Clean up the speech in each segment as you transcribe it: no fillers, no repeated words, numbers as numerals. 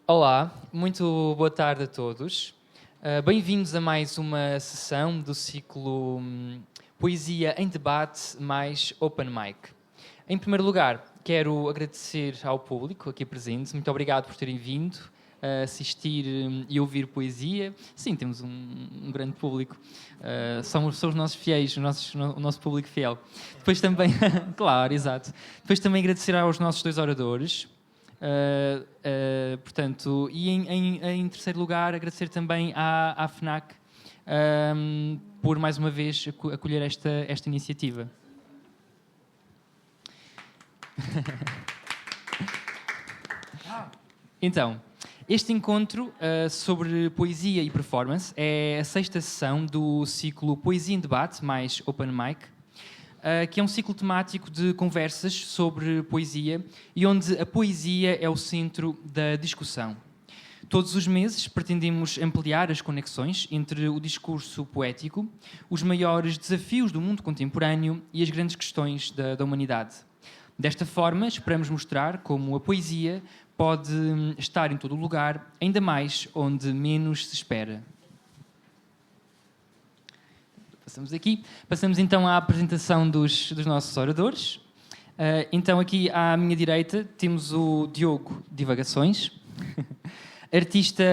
Olá, muito boa tarde a todos. Bem-vindos a mais uma sessão do ciclo Poesia em Debate mais Open Mic. Em primeiro lugar, quero agradecer ao público aqui presente. Muito obrigado por terem vindo a assistir e ouvir poesia. Sim, temos um grande público. São os nossos fiéis, o nosso público fiel. Depois também, claro, exato. Depois também agradecer aos nossos dois oradores. Portanto, e em terceiro lugar, agradecer também à FNAC por mais uma vez acolher esta iniciativa. Então, este encontro sobre poesia e performance é a sexta sessão do ciclo Poesia em Debate mais Open Mic, que é um ciclo temático de conversas sobre poesia e onde a poesia é o centro da discussão. Todos os meses pretendemos ampliar as conexões entre o discurso poético, os maiores desafios do mundo contemporâneo e as grandes questões da humanidade. Desta forma, esperamos mostrar como a poesia pode estar em todo o lugar, ainda mais onde menos se espera. Passamos então à apresentação dos nossos oradores. Então aqui à minha direita temos o Diogo Divagações, artista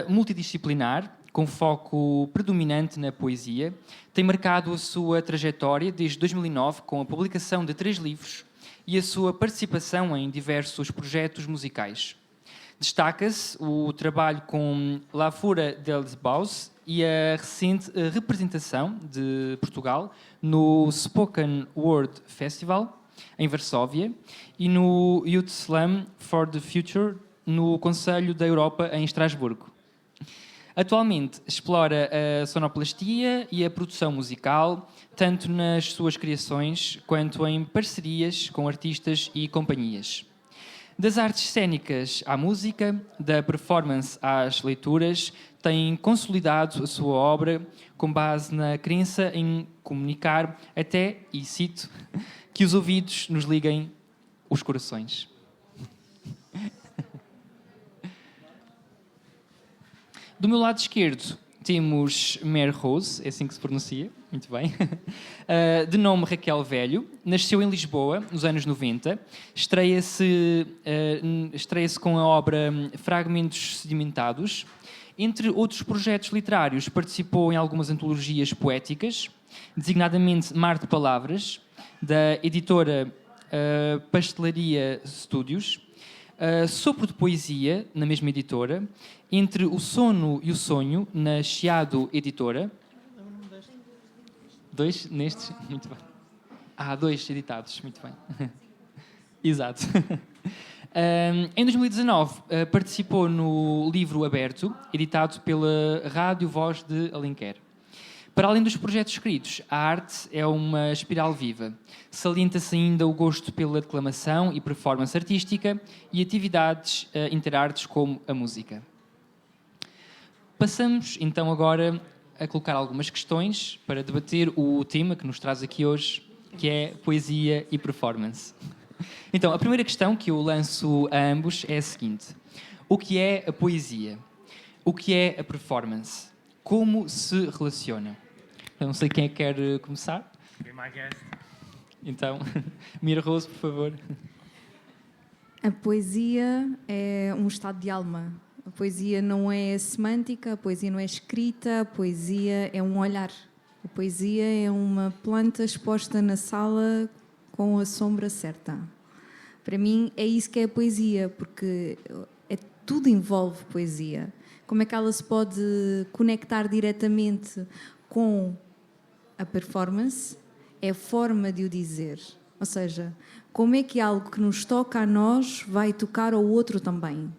multidisciplinar, com foco predominante na poesia. Tem marcado a sua trajetória desde 2009 com a publicação de 3 livros e a sua participação em diversos projetos musicais. Destaca-se o trabalho com La Fura dels Baus e a recente representação de Portugal no Spoken Word Festival, em Varsóvia, e no Youth Slam for the Future, no Conselho da Europa, em Estrasburgo. Atualmente explora a sonoplastia e a produção musical, tanto nas suas criações quanto em parcerias com artistas e companhias. Das artes cênicas à música, da performance às leituras, tem consolidado a sua obra com base na crença em comunicar até, e cito, que os ouvidos nos liguem os corações. Do meu lado esquerdo temos Mary Rose, é assim que se pronuncia, muito bem, de nome Raquel Velho, nasceu em Lisboa nos anos 90, estreia-se com a obra Fragmentos Sedimentados. Entre outros projetos literários, participou em algumas antologias poéticas, designadamente Mar de Palavras, da editora Pastelaria Studios, Sopro de Poesia, na mesma editora, Entre o Sono e o Sonho, na Chiado Editora. 2 nestes? Muito bem. 2 editados, muito bem. Exato. Em 2019, participou no Livro Aberto, editado pela Rádio Voz de Alenquer. Para além dos projetos escritos, a arte é uma espiral viva. Salienta-se ainda o gosto pela declamação e performance artística e atividades interartes como a música. Passamos então agora a colocar algumas questões para debater o tema que nos traz aqui hoje, que é poesia e performance. Então, a primeira questão que eu lanço a ambos é a seguinte: o que é a poesia? O que é a performance? Como se relaciona? Eu não sei quem é que quer começar. Be my guest. Então, Mira Rose, por favor. A poesia é um estado de alma. A poesia não é semântica, a poesia não é escrita, a poesia é um olhar. A poesia é uma planta exposta na sala com a sombra certa. Para mim é isso que é a poesia, porque tudo envolve poesia. Como é que ela se pode conectar diretamente com a performance? É a forma de o dizer. Ou seja, como é que algo que nos toca a nós vai tocar ao outro também?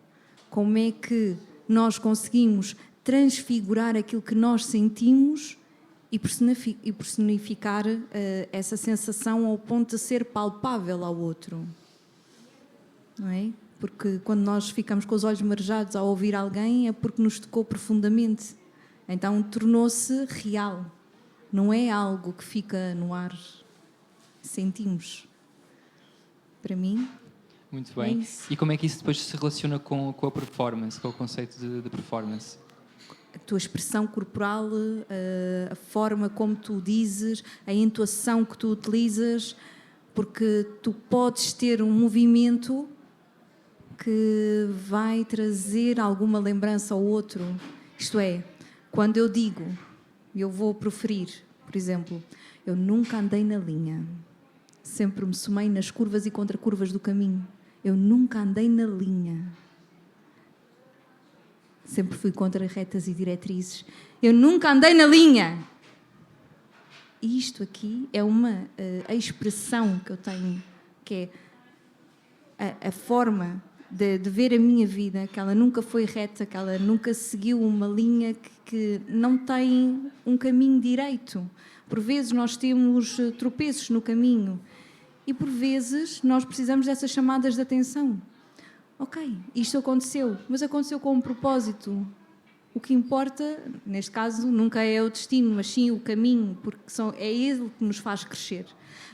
Como é que nós conseguimos transfigurar aquilo que nós sentimos e personificar essa sensação ao ponto de ser palpável ao outro? Não é? Porque quando nós ficamos com os olhos marejados ao ouvir alguém é porque nos tocou profundamente. Então tornou-se real. Não é algo que fica no ar. Sentimos. Para mim. Muito bem. isso. E como é que isso depois se relaciona com a performance, com o conceito de performance? A tua expressão corporal, a forma como tu dizes, a entoação que tu utilizas, porque tu podes ter um movimento que vai trazer alguma lembrança ao outro. Isto é, quando eu digo, eu vou proferir, por exemplo, eu nunca andei na linha, sempre me somei nas curvas e contracurvas do caminho. Eu nunca andei na linha. Sempre fui contra retas e diretrizes. Eu nunca andei na linha. E isto aqui é a expressão que eu tenho, que é a forma de ver a minha vida, que ela nunca foi reta, que ela nunca seguiu uma linha que não tem um caminho direito. Por vezes nós temos tropeços no caminho e por vezes nós precisamos dessas chamadas de atenção. Ok, isto aconteceu, mas aconteceu com um propósito. O que importa, neste caso, nunca é o destino, mas sim o caminho, porque é ele que nos faz crescer.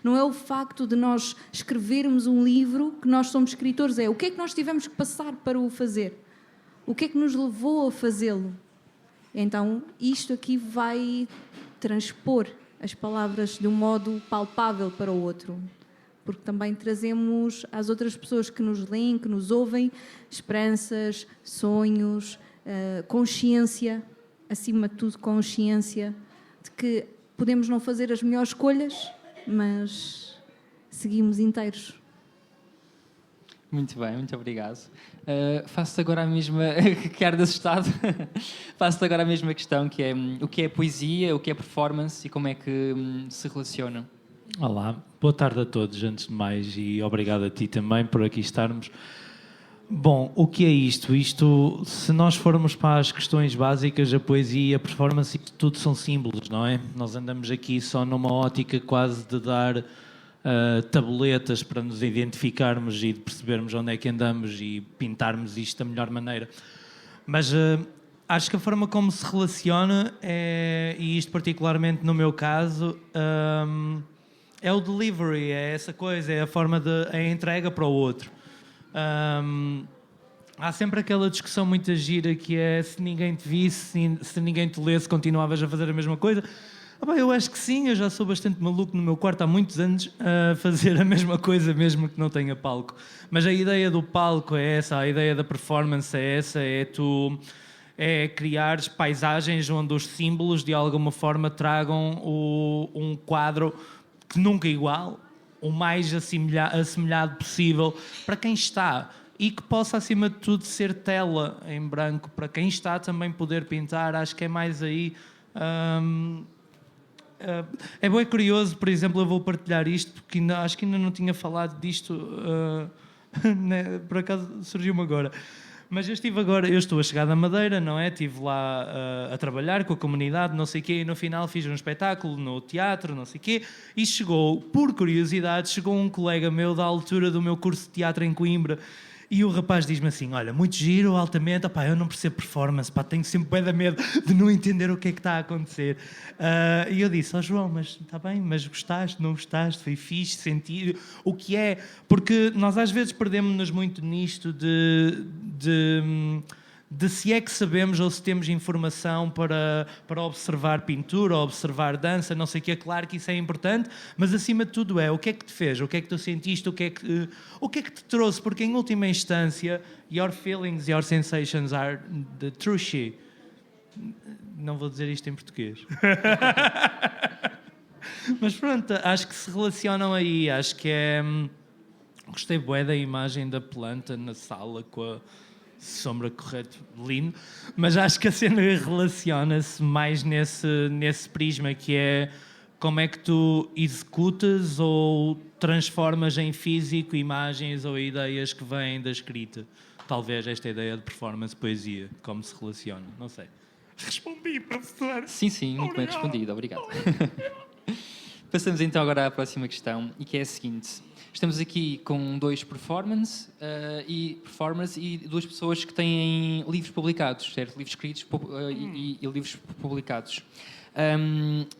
Não é o facto de nós escrevermos um livro que nós somos escritores, é o que é que nós tivemos que passar para o fazer? O que é que nos levou a fazê-lo? Então, isto aqui vai transpor as palavras de um modo palpável para o outro. Porque também trazemos às outras pessoas que nos leem, que nos ouvem, esperanças, sonhos, consciência, acima de tudo consciência, de que podemos não fazer as melhores escolhas, mas seguimos inteiros. Muito bem, muito obrigado. Faço-te agora a mesma... Quero de assustado. Faço-te agora a mesma questão, que é o que é poesia, o que é performance e como é que se relacionam? Olá, boa tarde a todos, antes de mais, e obrigado a ti também por aqui estarmos. Bom, o que é isto? Isto, se nós formos para as questões básicas, a poesia, a performance, tudo são símbolos, não é? Nós andamos aqui só numa ótica quase de dar tabuletas para nos identificarmos e de percebermos onde é que andamos e pintarmos isto da melhor maneira. Mas acho que a forma como se relaciona, e isto particularmente no meu caso, é o delivery, é essa coisa, é a forma a entrega para o outro. Há sempre aquela discussão muito gira que é se ninguém te visse, se ninguém te lesse, continuavas a fazer a mesma coisa. Eu acho que sim, eu já sou bastante maluco no meu quarto há muitos anos a fazer a mesma coisa, mesmo que não tenha palco. Mas a ideia do palco é essa, a ideia da performance é essa, é criares paisagens onde os símbolos de alguma forma tragam um quadro que nunca é igual, o mais assemelhado possível para quem está e que possa, acima de tudo, ser tela em branco para quem está também poder pintar. Acho que é mais aí. É bem curioso, por exemplo, eu vou partilhar isto porque acho que ainda não tinha falado disto, né? Por acaso surgiu-me agora. Mas eu estou a chegar da Madeira, não é? Estive lá a trabalhar com a comunidade, não sei o quê, e no final fiz um espetáculo no teatro, não sei o quê, e por curiosidade, um colega meu da altura do meu curso de teatro em Coimbra, e o rapaz diz-me assim, olha, muito giro, altamente, eu não percebo performance, tenho sempre bué de medo de não entender o que é que está a acontecer. E eu disse, João, mas está bem, mas gostaste, não gostaste, foi fixe, sentir o que é, porque nós às vezes perdemos-nos muito nisto de se é que sabemos ou se temos informação para observar pintura, observar dança, não sei o que, é claro que isso é importante, mas acima de tudo o que é que te fez, o que é que tu sentiste, o que é que te trouxe, porque em última instância, your feelings, your sensations are the true shit. Não vou dizer isto em português. Mas pronto, acho que se relacionam aí, acho que é... Gostei bué da imagem da planta na sala com a sombra correta, lindo, mas acho que a cena relaciona-se mais nesse prisma que é como é que tu executas ou transformas em físico imagens ou ideias que vêm da escrita. Talvez esta ideia de performance, poesia, como se relaciona, não sei. Respondi, professor. Sim, muito bem respondido, obrigado. Passamos então agora à próxima questão, e que é a seguinte. Estamos aqui com dois performers e duas pessoas que têm livros publicados, certo? Livros escritos e livros publicados.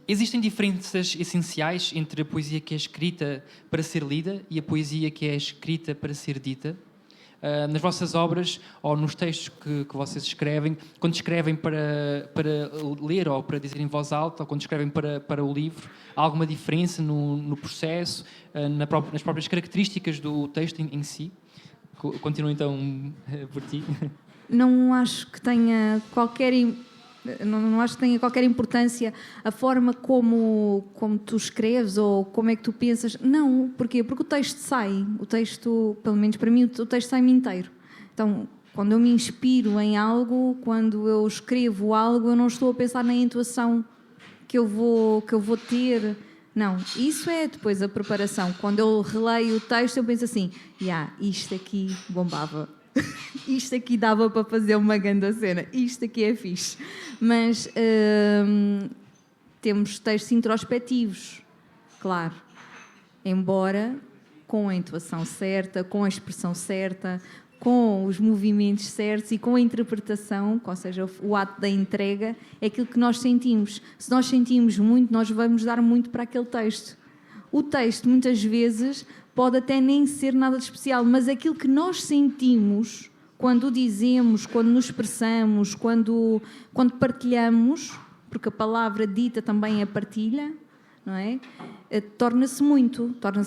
Existem diferenças essenciais entre a poesia que é escrita para ser lida e a poesia que é escrita para ser dita? Nas vossas obras ou nos textos que vocês escrevem, quando escrevem para ler ou para dizer em voz alta, ou quando escrevem para o livro, há alguma diferença no processo, nas próprias características do texto em si? Continuo então por ti. Não acho que tenha qualquer não acho que tenha qualquer importância a forma como tu escreves ou como é que tu pensas. Não, porquê? Porque o texto, pelo menos para mim, o texto sai-me inteiro. Então, quando eu me inspiro em algo, quando eu escrevo algo, eu não estou a pensar na entoação que eu vou ter. Não, isso é depois a preparação. Quando eu releio o texto, eu penso assim, isto aqui bombava. Isto aqui dava para fazer uma grande cena, isto aqui é fixe. Mas temos textos introspectivos, claro, embora com a entoação certa, com a expressão certa, com os movimentos certos e com a interpretação, ou seja, o ato da entrega, é aquilo que nós sentimos. Se nós sentimos muito, nós vamos dar muito para aquele texto. O texto, muitas vezes, pode até nem ser nada de especial, mas aquilo que nós sentimos quando o dizemos, quando nos expressamos, quando partilhamos, porque a palavra dita também é partilha, não é? Torna-se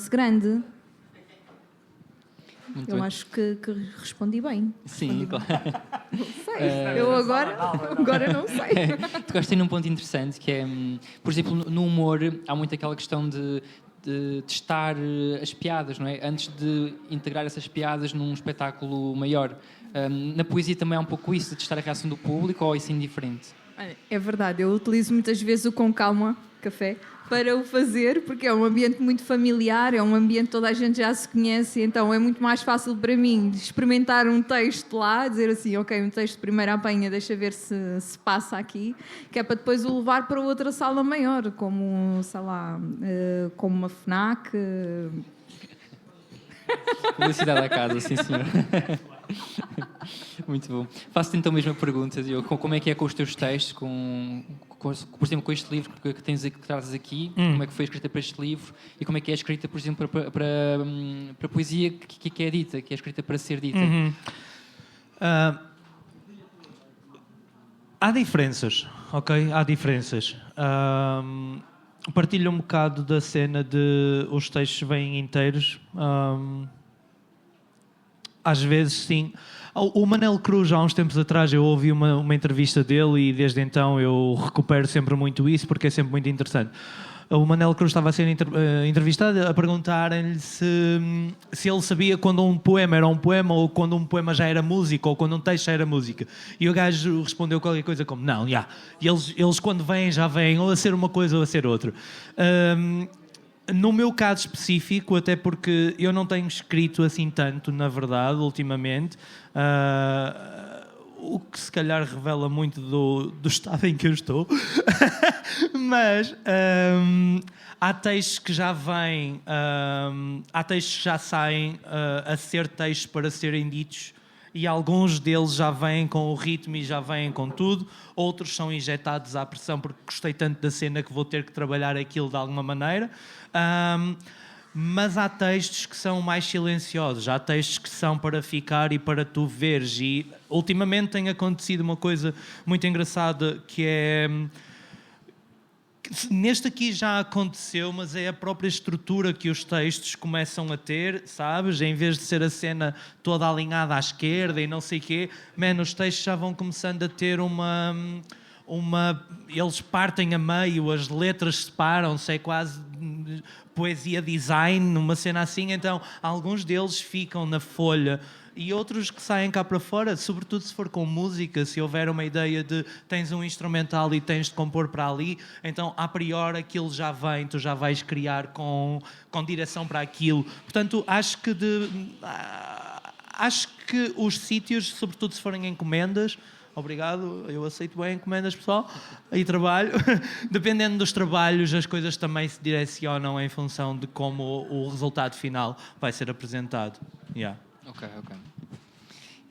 grande. Muito Eu bem. acho que respondi bem. Sim, claro. Não sei. Eu agora não sei. Tocaste num ponto interessante que é, por exemplo, no humor há muito aquela questão de testar as piadas, não é? Antes de integrar essas piadas num espetáculo maior. Na poesia também há um pouco isso, de testar a reação do público, ou isso é indiferente? É verdade, eu utilizo muitas vezes o Com Calma Café para o fazer, porque é um ambiente muito familiar, é um ambiente que toda a gente já se conhece, então é muito mais fácil para mim experimentar um texto lá, dizer assim, ok, um texto de primeira apanha, deixa ver se passa aqui, que é para depois o levar para outra sala maior, como, sei lá, como uma FNAC. Publicidade à casa, sim senhor. Muito bom. Faço-te então a mesma pergunta, Diogo. Como é que é com os teus textos, por exemplo, com este livro que trazes aqui, como é que foi escrita para este livro e como é que é escrita, por exemplo, para poesia que é dita, que é escrita para ser dita? Há diferenças, ok? Há diferenças. Partilho um bocado da cena de os textos vêm inteiros. Às vezes, sim. O Manel Cruz, há uns tempos atrás, eu ouvi uma entrevista dele e desde então eu recupero sempre muito isso porque é sempre muito interessante. O Manel Cruz estava a ser entrevistado a perguntarem-lhe se ele sabia quando um poema era um poema ou quando um poema já era música ou quando um texto já era música. E o gajo respondeu qualquer coisa como, não, já. E eles quando vêm, já vêm ou a ser uma coisa ou a ser outra. No meu caso específico, até porque eu não tenho escrito assim tanto, na verdade, ultimamente, o que se calhar revela muito do estado em que eu estou, mas há textos que já vêm, há textos que já saem a ser textos para serem ditos, e alguns deles já vêm com o ritmo e já vêm com tudo, outros são injetados à pressão porque gostei tanto da cena que vou ter que trabalhar aquilo de alguma maneira. Mas há textos que são mais silenciosos, há textos que são para ficar e para tu veres, e ultimamente tem acontecido uma coisa muito engraçada que é... Neste aqui já aconteceu, mas é a própria estrutura que os textos começam a ter, sabes? Em vez de ser a cena toda alinhada à esquerda e não sei o quê, os textos já vão começando a ter uma... Eles partem a meio, as letras separam-se, é quase poesia design, uma cena assim. Então, alguns deles ficam na folha e outros que saem cá para fora, sobretudo se for com música, se houver uma ideia de tens um instrumental e tens de compor para ali, então a priori aquilo já vem, tu já vais criar com direção para aquilo. Portanto, acho que os sítios, sobretudo se forem encomendas, obrigado, eu aceito bem encomendas, pessoal, e trabalho. Dependendo dos trabalhos, as coisas também se direcionam em função de como o resultado final vai ser apresentado. Yeah. Ok.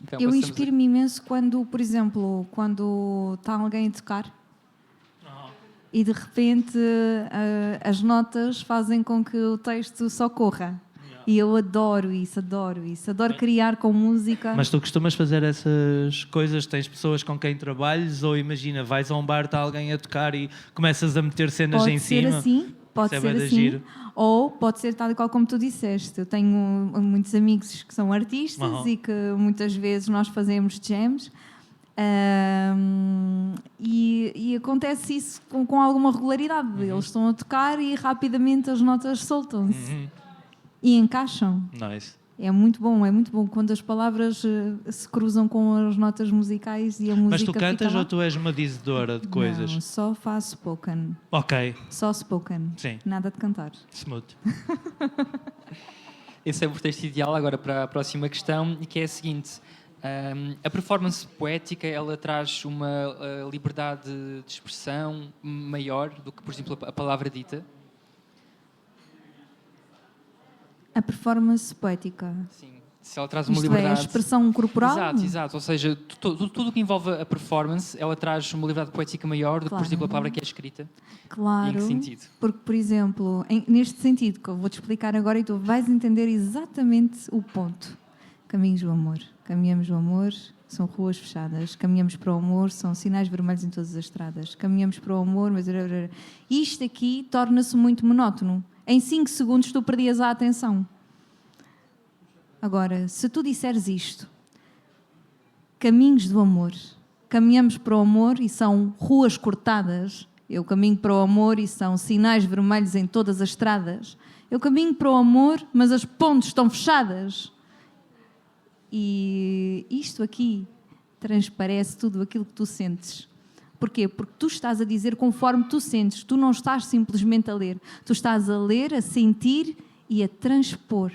Então, Eu inspiro-me imenso quando, por exemplo, quando está alguém a tocar. e de repente as notas fazem com que o texto só corra. E eu adoro isso. Adoro criar com música. Mas tu costumas fazer essas coisas? Tens pessoas com quem trabalhes? Ou imagina, vais a um bar, está alguém a tocar e começas a meter cenas em cima? Pode ser assim. Ou pode ser tal e qual como tu disseste. Eu tenho muitos amigos que são artistas e que muitas vezes nós fazemos jams. E acontece isso com alguma regularidade. Eles estão a tocar e rapidamente as notas soltam-se. E encaixam. Nice. É muito bom quando as palavras se cruzam com as notas musicais e a música. Mas tu cantas fica lá. ou tu és uma dizedora de coisas? Não, só faço spoken. Ok. Só spoken. Sim. Nada de cantar. Smooth. Esse é o pretexto ideal agora para a próxima questão, e que é a seguinte. A performance poética, ela traz uma liberdade de expressão maior do que, por exemplo, a palavra dita? A performance poética. Sim. Se ela traz uma Isto liberdade... é a expressão corporal? Exato. Ou seja, tudo o que envolve a performance, ela traz uma liberdade poética maior do que, por exemplo, a palavra que é escrita. Claro. E em que sentido? Porque, por exemplo, neste sentido, que eu vou-te explicar agora e tu vais entender exatamente o ponto. Caminhos do amor. Caminhamos do amor, são ruas fechadas. Caminhamos para o amor, são sinais vermelhos em todas as estradas. Caminhamos para o amor, mas... Isto aqui torna-se muito monótono. Em 5 segundos tu perdias a atenção. Agora, se tu disseres isto, caminhos do amor, caminhamos para o amor e são ruas cortadas. Eu caminho para o amor e são sinais vermelhos em todas as estradas. Eu caminho para o amor, mas as pontes estão fechadas. E isto aqui transparece tudo aquilo que tu sentes. Porquê? Porque tu estás a dizer conforme tu sentes. Tu não estás simplesmente a ler. Tu estás a ler, a sentir e a transpor.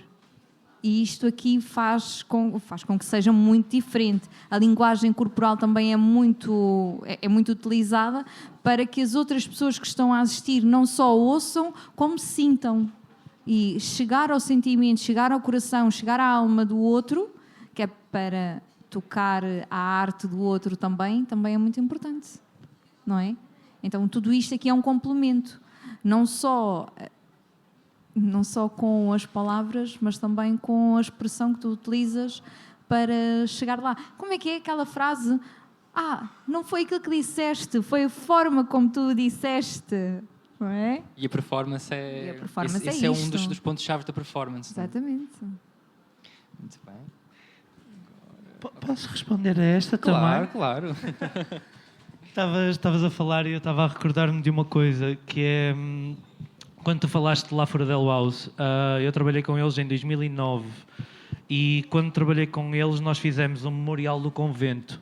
E isto aqui faz com que seja muito diferente. A linguagem corporal também é muito utilizada para que as outras pessoas que estão a assistir não só ouçam, como sintam. E chegar ao sentimento, chegar ao coração, chegar à alma do outro, que é para tocar a arte do outro também é muito importante. Não é? Então tudo isto aqui é um complemento, não só com as palavras, mas também com a expressão que tu utilizas para chegar lá. Como é que é aquela frase? Não foi aquilo que disseste, foi a forma como tu disseste, não é? E a performance é... Esse é um dos pontos-chave da performance. Exatamente. Muito bem. Posso responder a esta também? Claro. Estavas a falar e eu estava a recordar-me de uma coisa, que é quando tu falaste de La Fora del House. Eu trabalhei com eles em 2009 e quando trabalhei com eles nós fizemos um memorial do convento.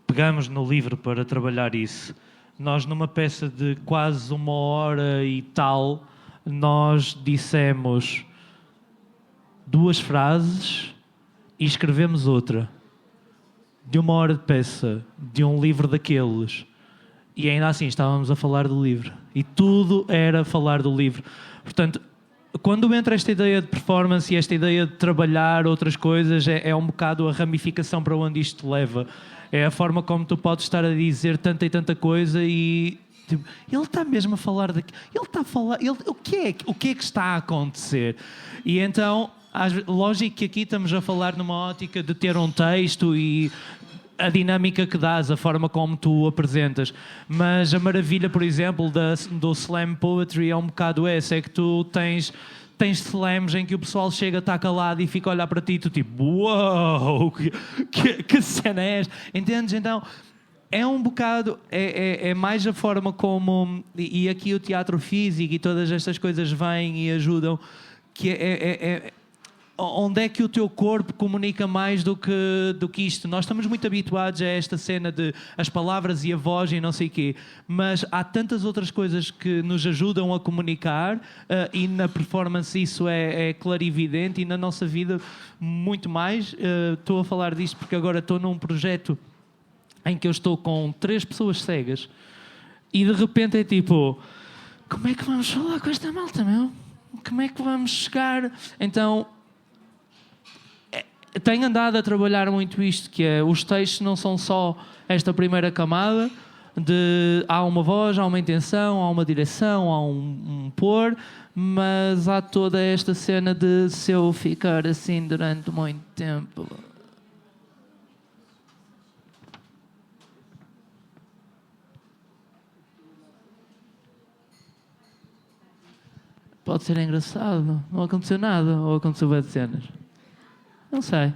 Pegamos no livro para trabalhar isso. Nós, numa peça de quase 1 hora e tal, nós dissemos 2 frases e escrevemos outra. De 1 hora de peça, de um livro daqueles. E ainda assim estávamos a falar do livro. E tudo era falar do livro. Portanto, quando entra esta ideia de performance e esta ideia de trabalhar outras coisas, é um bocado a ramificação para onde isto te leva. É a forma como tu podes estar a dizer tanta e tanta coisa e... Tipo, ele está mesmo a falar daqui. Ele está a falar... o que é que está a acontecer? E então... Lógico que aqui estamos a falar numa ótica de ter um texto e a dinâmica que dás, a forma como tu o apresentas. Mas a maravilha, por exemplo, do slam poetry é um bocado essa, é que tu tens slams em que o pessoal chega, está calado e fica a olhar para ti e tu tipo, uau, que cena é esta? Entendes? Então... É um bocado, é mais a forma como, e aqui o teatro físico e todas estas coisas vêm e ajudam, que onde é que o teu corpo comunica mais do que isto? Nós estamos muito habituados a esta cena de as palavras e a voz e não sei o quê, mas há tantas outras coisas que nos ajudam a comunicar e na performance isso é clarividente e na nossa vida muito mais. Estou a falar disto porque agora estou num projeto em que eu estou com 3 pessoas cegas e de repente é tipo, como é que vamos falar com esta malta, meu? Como é que vamos chegar? Então... Tenho andado a trabalhar muito isto, que é os textos não são só esta primeira camada, há uma voz, há uma intenção, há uma direção, há um pôr, mas há toda esta cena de se eu ficar assim durante muito tempo... Pode ser engraçado, não aconteceu nada, ou aconteceu várias cenas. Não sei.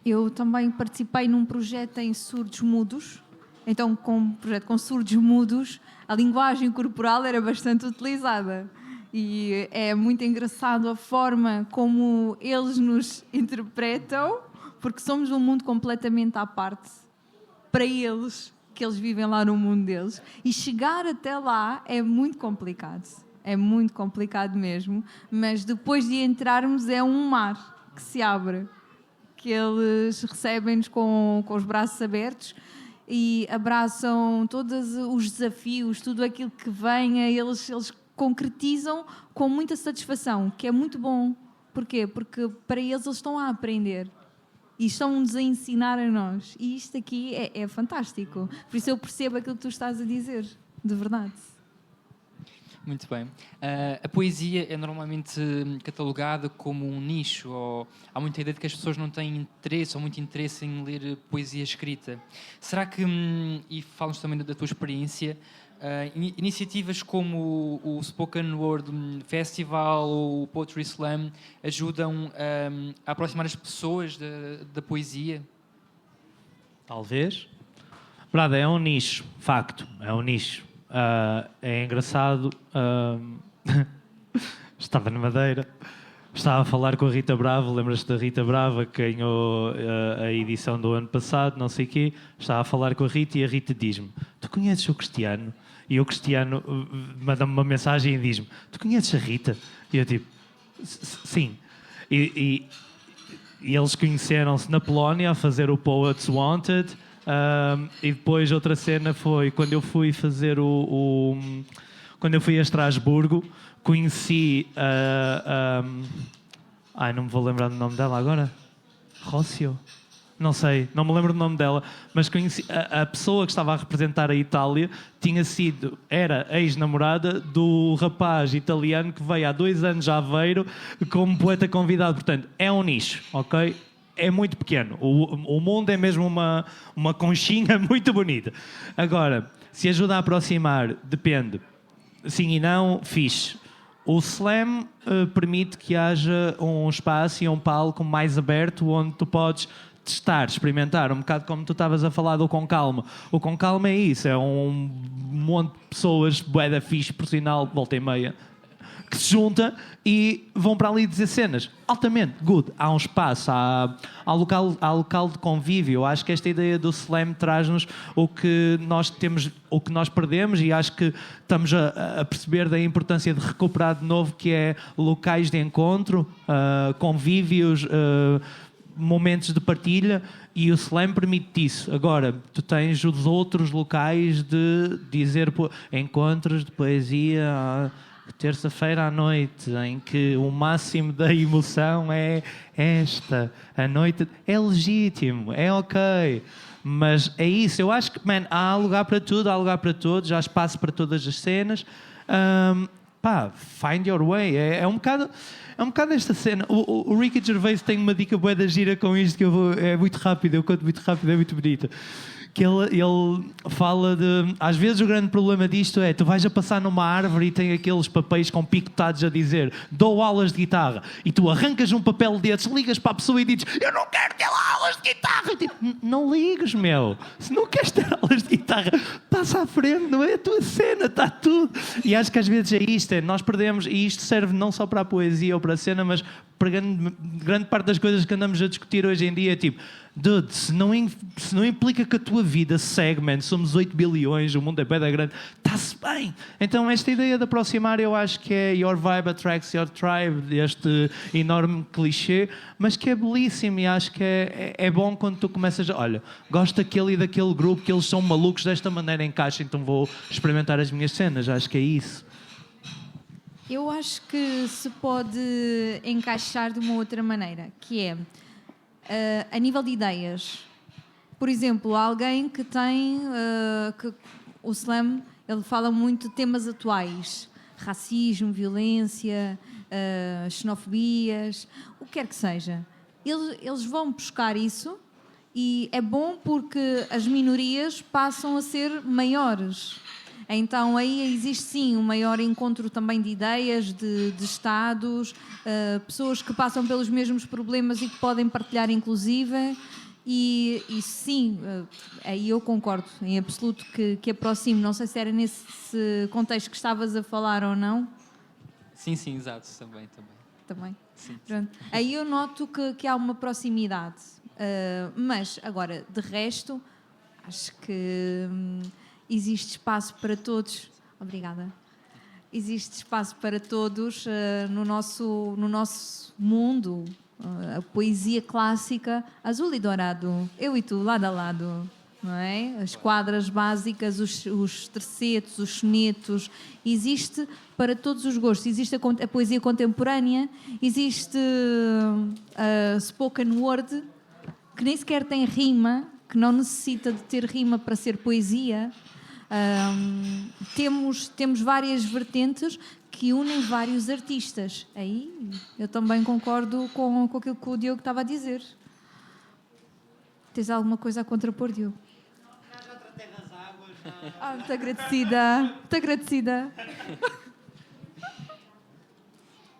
Eu também participei num projeto em surdos mudos. Então, com um projeto com surdos mudos, a linguagem corporal era bastante utilizada. E é muito engraçado a forma como eles nos interpretam, porque somos um mundo completamente à parte para eles, que eles vivem lá no mundo deles. E chegar até lá é muito complicado. É muito complicado mesmo. Mas depois de entrarmos é um mar que se abre, que eles recebem-nos com os braços abertos e abraçam todos os desafios, tudo aquilo que venha, eles concretizam com muita satisfação, que é muito bom. Porquê? Porque para eles estão a aprender e estão-nos a ensinar a nós. E isto aqui é fantástico. Por isso eu percebo aquilo que tu estás a dizer, de verdade. Muito bem. A poesia é normalmente catalogada como um nicho, ou há muita ideia de que as pessoas não têm interesse ou muito interesse em ler poesia escrita. Será que, e falas também da tua experiência, iniciativas como o Spoken Word Festival ou o Poetry Slam ajudam a aproximar as pessoas da poesia? Talvez. Verdade, é um nicho, facto, é um nicho. É engraçado. Estava na Madeira, estava a falar com a Rita Bravo. Lembras-te da Rita Brava que ganhou a edição do ano passado, não sei o quê? Estava a falar com a Rita e a Rita diz-me: tu conheces o Cristiano? E o Cristiano manda-me uma mensagem e diz-me: tu conheces a Rita? E eu tipo: sim. E eles conheceram-se na Polónia a fazer o Poets Wanted. E depois outra cena foi quando eu fui fazer quando eu fui a Estrasburgo, conheci não me vou lembrar do nome dela agora. Rócio? Não sei, não me lembro do nome dela, mas conheci a pessoa que estava a representar a Itália, era ex-namorada do rapaz italiano que veio há 2 anos a Aveiro como poeta convidado. Portanto, é um nicho, ok? É muito pequeno. O mundo é mesmo uma conchinha muito bonita. Agora, se ajuda a aproximar, depende. Sim e não, fixe. O slam permite que haja um espaço e um palco mais aberto onde tu podes testar, experimentar, um bocado como tu estavas a falar do Com Calma. O Com Calma é isso, é um monte de pessoas, bué da fixe, por sinal, volta e meia, que se junta e vão para ali dizer cenas. Altamente, good. Há um espaço, há local de convívio. Eu acho que esta ideia do slam traz-nos o que nós temos, o que nós perdemos, e acho que estamos a perceber da importância de recuperar de novo, que é locais de encontro, convívios, momentos de partilha, e o slam permite isso. Agora, tu tens os outros locais de dizer encontros de poesia... terça-feira à noite, em que o máximo da emoção é esta. A noite é legítimo, é ok. Mas é isso, eu acho que, há lugar para tudo, há lugar para todos, há espaço para todas as cenas. Find your way. É um bocado esta cena. O Ricky Gervais tem uma dica bué da gira com isto, que é muito rápido, eu conto muito rápido, é muito bonita. Que ele fala de... Às vezes o grande problema disto é: tu vais a passar numa árvore e tem aqueles papéis com picotados a dizer dou aulas de guitarra, e tu arrancas um papel desses, ligas para a pessoa e dizes eu não quero ter aulas de guitarra. E tipo, não ligues, meu. Se não queres ter aulas de guitarra, passa à frente, não é a tua cena, está tudo. E acho que às vezes é isto, nós perdemos, e isto serve não só para a poesia ou para a cena, mas para grande parte das coisas que andamos a discutir hoje em dia. Tipo, dude, se não implica que a tua vida segue, somos 8 bilhões, o mundo é bem da grande, está-se bem. Então esta ideia de aproximar, eu acho que é your vibe attracts your tribe, este enorme clichê, mas que é belíssimo, e acho que é bom quando tu começas a, olha, gosto daquele e daquele grupo, que eles são malucos desta maneira, encaixa, então vou experimentar as minhas cenas. Acho que é isso. Eu acho que se pode encaixar de uma outra maneira, que é, a nível de ideias, Por exemplo, alguém que tem... que o slam, ele fala muito de temas atuais. Racismo, violência, xenofobias, o que quer que seja. Eles vão buscar isso e é bom porque as minorias passam a ser maiores. Então aí existe sim um maior encontro também de ideias, de estados, pessoas que passam pelos mesmos problemas e que podem partilhar inclusive. E sim, aí eu concordo em absoluto que aproxime. Não sei se era nesse contexto que estavas a falar ou não. Sim, exato, também. Sim. Pronto. Aí eu noto que há uma proximidade. Mas, agora, de resto, acho que existe espaço para todos. Obrigada. Existe espaço para todos no nosso mundo. A poesia clássica, azul e dourado, eu e tu, lado a lado. Não é? As quadras básicas, os tercetos, os sonetos, existe para todos os gostos. Existe a poesia contemporânea, existe a spoken word, que nem sequer tem rima, que não necessita de ter rima para ser poesia. Temos várias vertentes que unem vários artistas. Aí eu também concordo com aquilo que o Diogo estava a dizer. Tens alguma coisa a contrapor, Diogo? Já tratei das águas. Muito agradecida. Muito agradecida.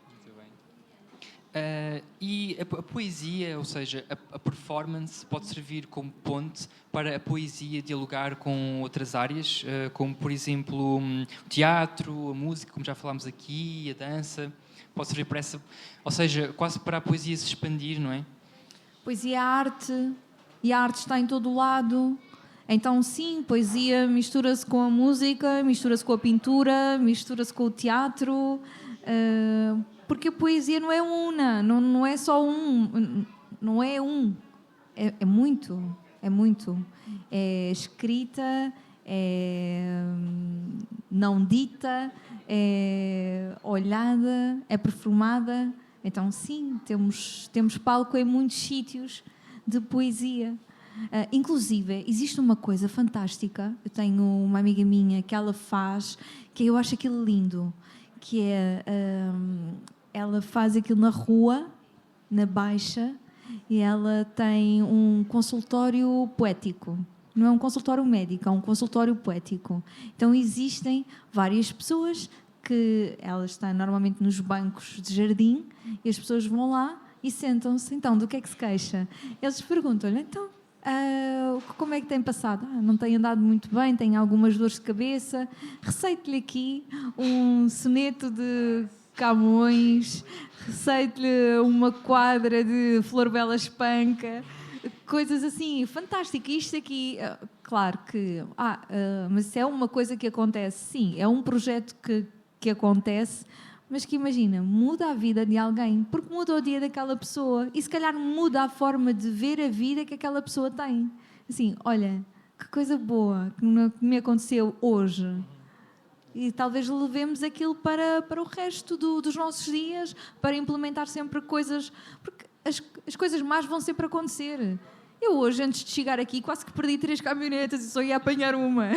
Muito bem. E a poesia, ou seja, a performance pode servir como ponte para a poesia dialogar com outras áreas, como, por exemplo, o teatro, a música, como já falámos aqui, a dança. Pode servir para essa... Ou seja, quase para a poesia se expandir, não é? Poesia é arte, e a arte está em todo o lado. Então, sim, poesia mistura-se com a música, mistura-se com a pintura, mistura-se com o teatro... porque a poesia não é una, não é só não é é muito, é escrita, é não dita, é olhada, é performada. Então sim, temos palco em muitos sítios de poesia. Inclusive, existe uma coisa fantástica, eu tenho uma amiga minha que ela faz, que eu acho aquilo lindo, que é, ela faz aquilo na rua, na Baixa, e ela tem um consultório poético. Não é um consultório médico, é um consultório poético. Então existem várias pessoas que ela está normalmente nos bancos de jardim e as pessoas vão lá e sentam-se. Então, do que é que se queixa? Eles perguntam-lhe, então, como é que tem passado? Não tem andado muito bem, tem algumas dores de cabeça. Receito-lhe aqui um soneto de Camões, receito-lhe uma quadra de Flor Bela Espanca, coisas assim, fantásticas. Isto aqui, claro que... mas é uma coisa que acontece, sim, é um projeto que acontece, mas que imagina, muda a vida de alguém, porque muda o dia daquela pessoa e se calhar muda a forma de ver a vida que aquela pessoa tem. Assim, olha, que coisa boa que me aconteceu hoje. E talvez levemos aquilo para o resto dos nossos dias, para implementar sempre coisas, porque as coisas más vão sempre acontecer. Eu hoje, antes de chegar aqui, quase que perdi 3 caminhonetas e só ia apanhar uma.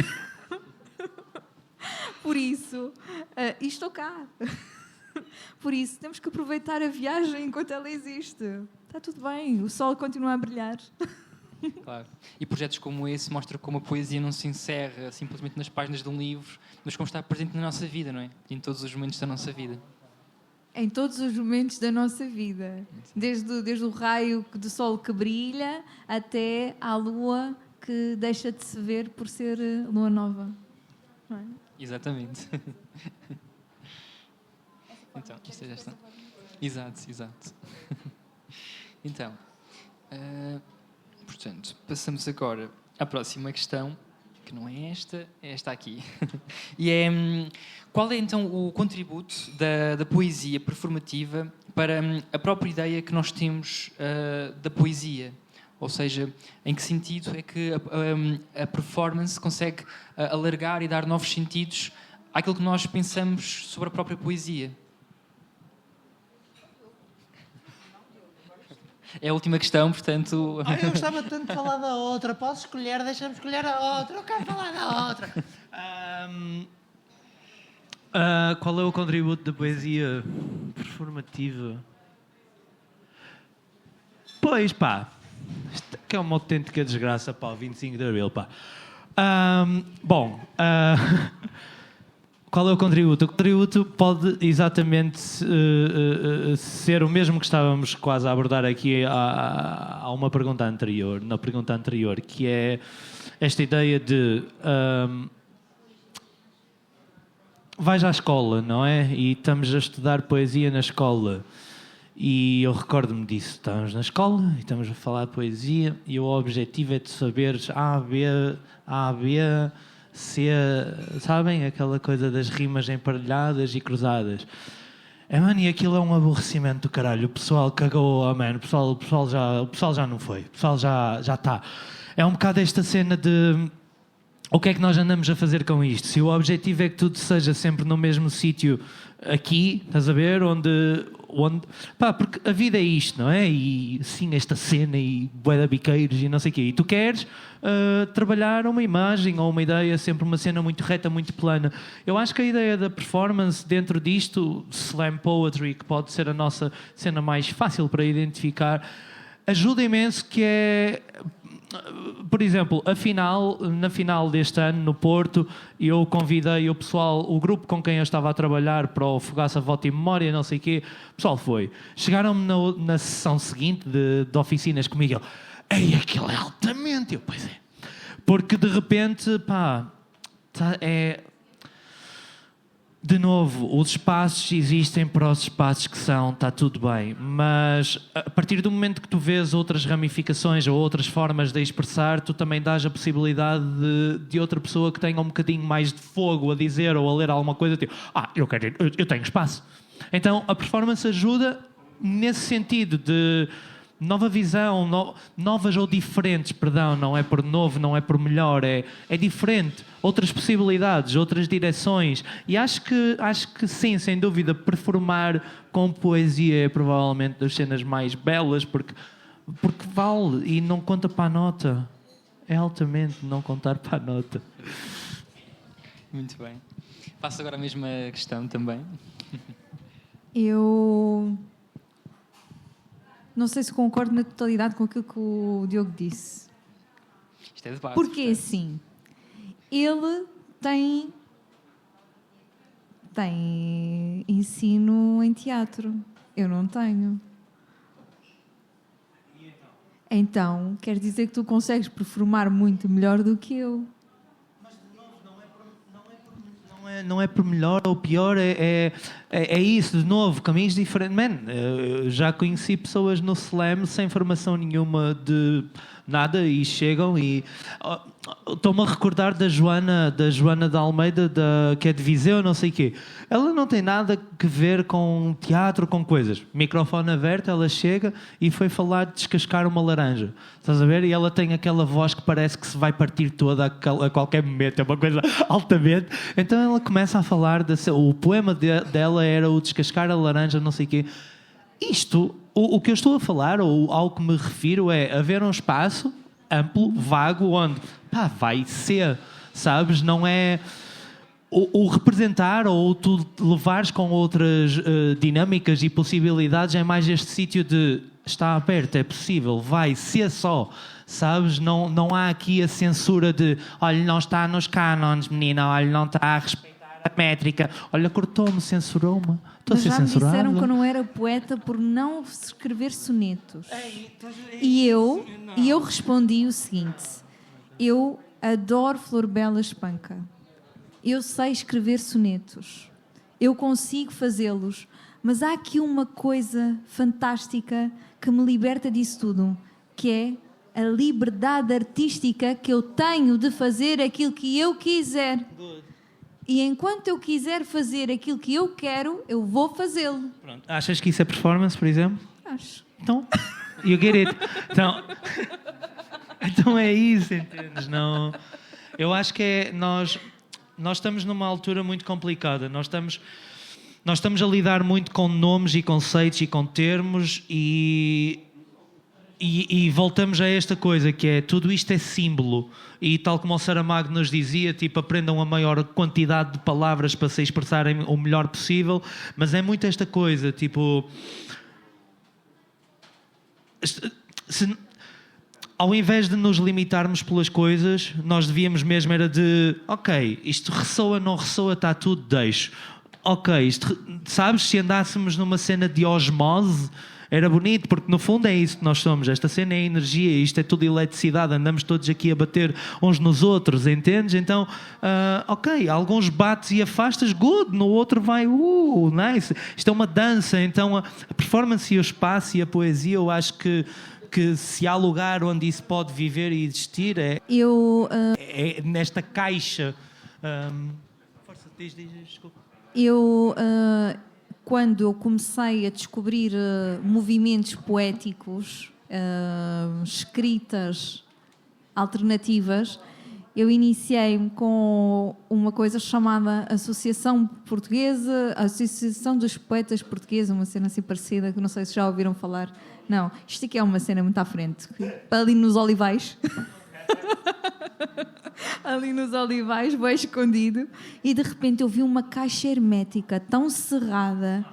Por isso, e estou cá. Por isso, temos que aproveitar a viagem enquanto ela existe. Está tudo bem, o sol continua a brilhar. Claro. E projetos como esse mostram como a poesia não se encerra simplesmente nas páginas de um livro, mas como está presente na nossa vida, não é? Em todos os momentos da nossa vida. Em todos os momentos da nossa vida. Desde o raio do sol que brilha até à lua que deixa de se ver por ser lua nova. Não é? Exatamente. Então, isto já está. Exato. Então, portanto, passamos agora à próxima questão, que não é esta, é esta aqui. E é, qual é então o contributo da poesia performativa para a própria ideia que nós temos da poesia? Ou seja, em que sentido é que a performance consegue alargar e dar novos sentidos àquilo que nós pensamos sobre a própria poesia? É a última questão, portanto... Eu gostava tanto de falar da outra. Posso escolher? Deixa-me escolher a outra. Eu quero falar da outra. Qual é o contributo da poesia performativa? Pois, pá. Isto que é uma autêntica desgraça, pá. O 25 de Abril, pá. Qual é o contributo? O contributo pode exatamente ser o mesmo que estávamos quase a abordar aqui a uma pergunta anterior, na pergunta anterior, que é esta ideia de vais à escola, não é? E estamos a estudar poesia na escola. E eu recordo-me disso. Estamos na escola e estamos a falar de poesia e o objetivo é de saberes A, B, C, sabem? Aquela coisa das rimas emparelhadas e cruzadas. Mano, e aquilo é um aborrecimento do caralho. O pessoal cagou, mano. O pessoal já não foi. O pessoal já está. É um bocado esta cena de... O que é que nós andamos a fazer com isto? Se o objetivo é que tudo seja sempre no mesmo sítio aqui, estás a ver? Onde... Pá, porque a vida é isto, não é? E sim, esta cena e bué de biqueiros e não sei o quê. E tu queres trabalhar uma imagem ou uma ideia, sempre uma cena muito reta, muito plana. Eu acho que a ideia da performance dentro disto, slam poetry, que pode ser a nossa cena mais fácil para identificar, ajuda imenso, que é... Por exemplo, na final deste ano, no Porto, eu convidei o pessoal, o grupo com quem eu estava a trabalhar para o Fogaça Voto e Memória, não sei o quê. O pessoal foi. Chegaram-me na sessão seguinte de oficinas comigo. Ei, aquilo é altamente. Eu, pois é. Porque de repente, pá, de novo, os espaços existem para os espaços que são, está tudo bem, mas a partir do momento que tu vês outras ramificações ou outras formas de expressar, tu também dás a possibilidade de outra pessoa que tenha um bocadinho mais de fogo a dizer ou a ler alguma coisa, tipo, eu tenho espaço. Então a performance ajuda nesse sentido de nova visão, novas ou diferentes, perdão, não é por novo, não é por melhor, é diferente, outras possibilidades, outras direções. E acho que sim, sem dúvida, performar com poesia é provavelmente das cenas mais belas, porque vale e não conta para a nota. É altamente não contar para a nota. Muito bem. Faço agora a mesma questão também. Eu não sei se concordo na totalidade com aquilo que o Diogo disse. Isto é de base. Porque assim, ele tem ensino em teatro. Eu não tenho. Então, quer dizer que tu consegues performar muito melhor do que eu. Não é por melhor ou pior, é isso, de novo, caminhos diferentes. Man, eu já conheci pessoas no slam sem formação nenhuma de nada e chegam e... Estou-me a recordar da Joana de Almeida, que é de Viseu, não sei o quê. Ela não tem nada que ver com teatro, com coisas. Microfone aberto, ela chega e foi falar de descascar uma laranja. Estás a ver? E ela tem aquela voz que parece que se vai partir toda a qualquer momento. É uma coisa altamente. Então ela começa a falar... O poema dela era o descascar a laranja, não sei o quê. Isto, o que eu estou a falar, ou ao que me refiro, é haver um espaço amplo, vago, onde vai ser, sabes? Não é o representar ou tu levares com outras dinâmicas e possibilidades, é mais este sítio de está aberto, é possível, vai ser só, sabes? Não há aqui a censura de olha, não está nos cânones, menina, olha, não está a respeitar a métrica, olha, cortou-me, censurou-me. Mas já me disseram que eu não era poeta por não escrever sonetos. E eu respondi o seguinte: eu adoro Flor Bela Espanca. Eu sei escrever sonetos. Eu consigo fazê-los. Mas há aqui uma coisa fantástica que me liberta disso tudo, que é a liberdade artística que eu tenho de fazer aquilo que eu quiser. E enquanto eu quiser fazer aquilo que eu quero, eu vou fazê-lo. Pronto. Achas que isso é performance, por exemplo? Acho. Então, you get it. Então é isso, entendes? Não, eu acho que é... Nós estamos numa altura muito complicada. Nós estamos a lidar muito com nomes e conceitos e com termos e E voltamos a esta coisa que é, tudo isto é símbolo, e tal como o Saramago nos dizia, tipo, aprendam a maior quantidade de palavras para se expressarem o melhor possível, mas é muito esta coisa, tipo, ao invés de nos limitarmos pelas coisas, nós devíamos mesmo era de, ok, isto ressoa, não ressoa, está tudo, deixo. Ok, sabes, se andássemos numa cena de osmose, era bonito, porque no fundo é isso que nós somos. Esta cena é energia, isto é tudo eletricidade, andamos todos aqui a bater uns nos outros, entendes? Então, ok, alguns bates e afastas, good, no outro vai, nice. Isto é uma dança, então a performance e o espaço e a poesia, eu acho que se há lugar onde isso pode viver e existir, é nesta caixa. Força, diz, desculpa. Quando eu comecei a descobrir movimentos poéticos, escritas alternativas, eu iniciei-me com uma coisa chamada Associação Portuguesa, Associação dos Poetas Portugueses, uma cena assim parecida, que não sei se já ouviram falar. Não, isto aqui é uma cena muito à frente, ali nos Olivais. Ali nos Olivais, bem escondido, e de repente eu vi uma caixa hermética tão cerrada,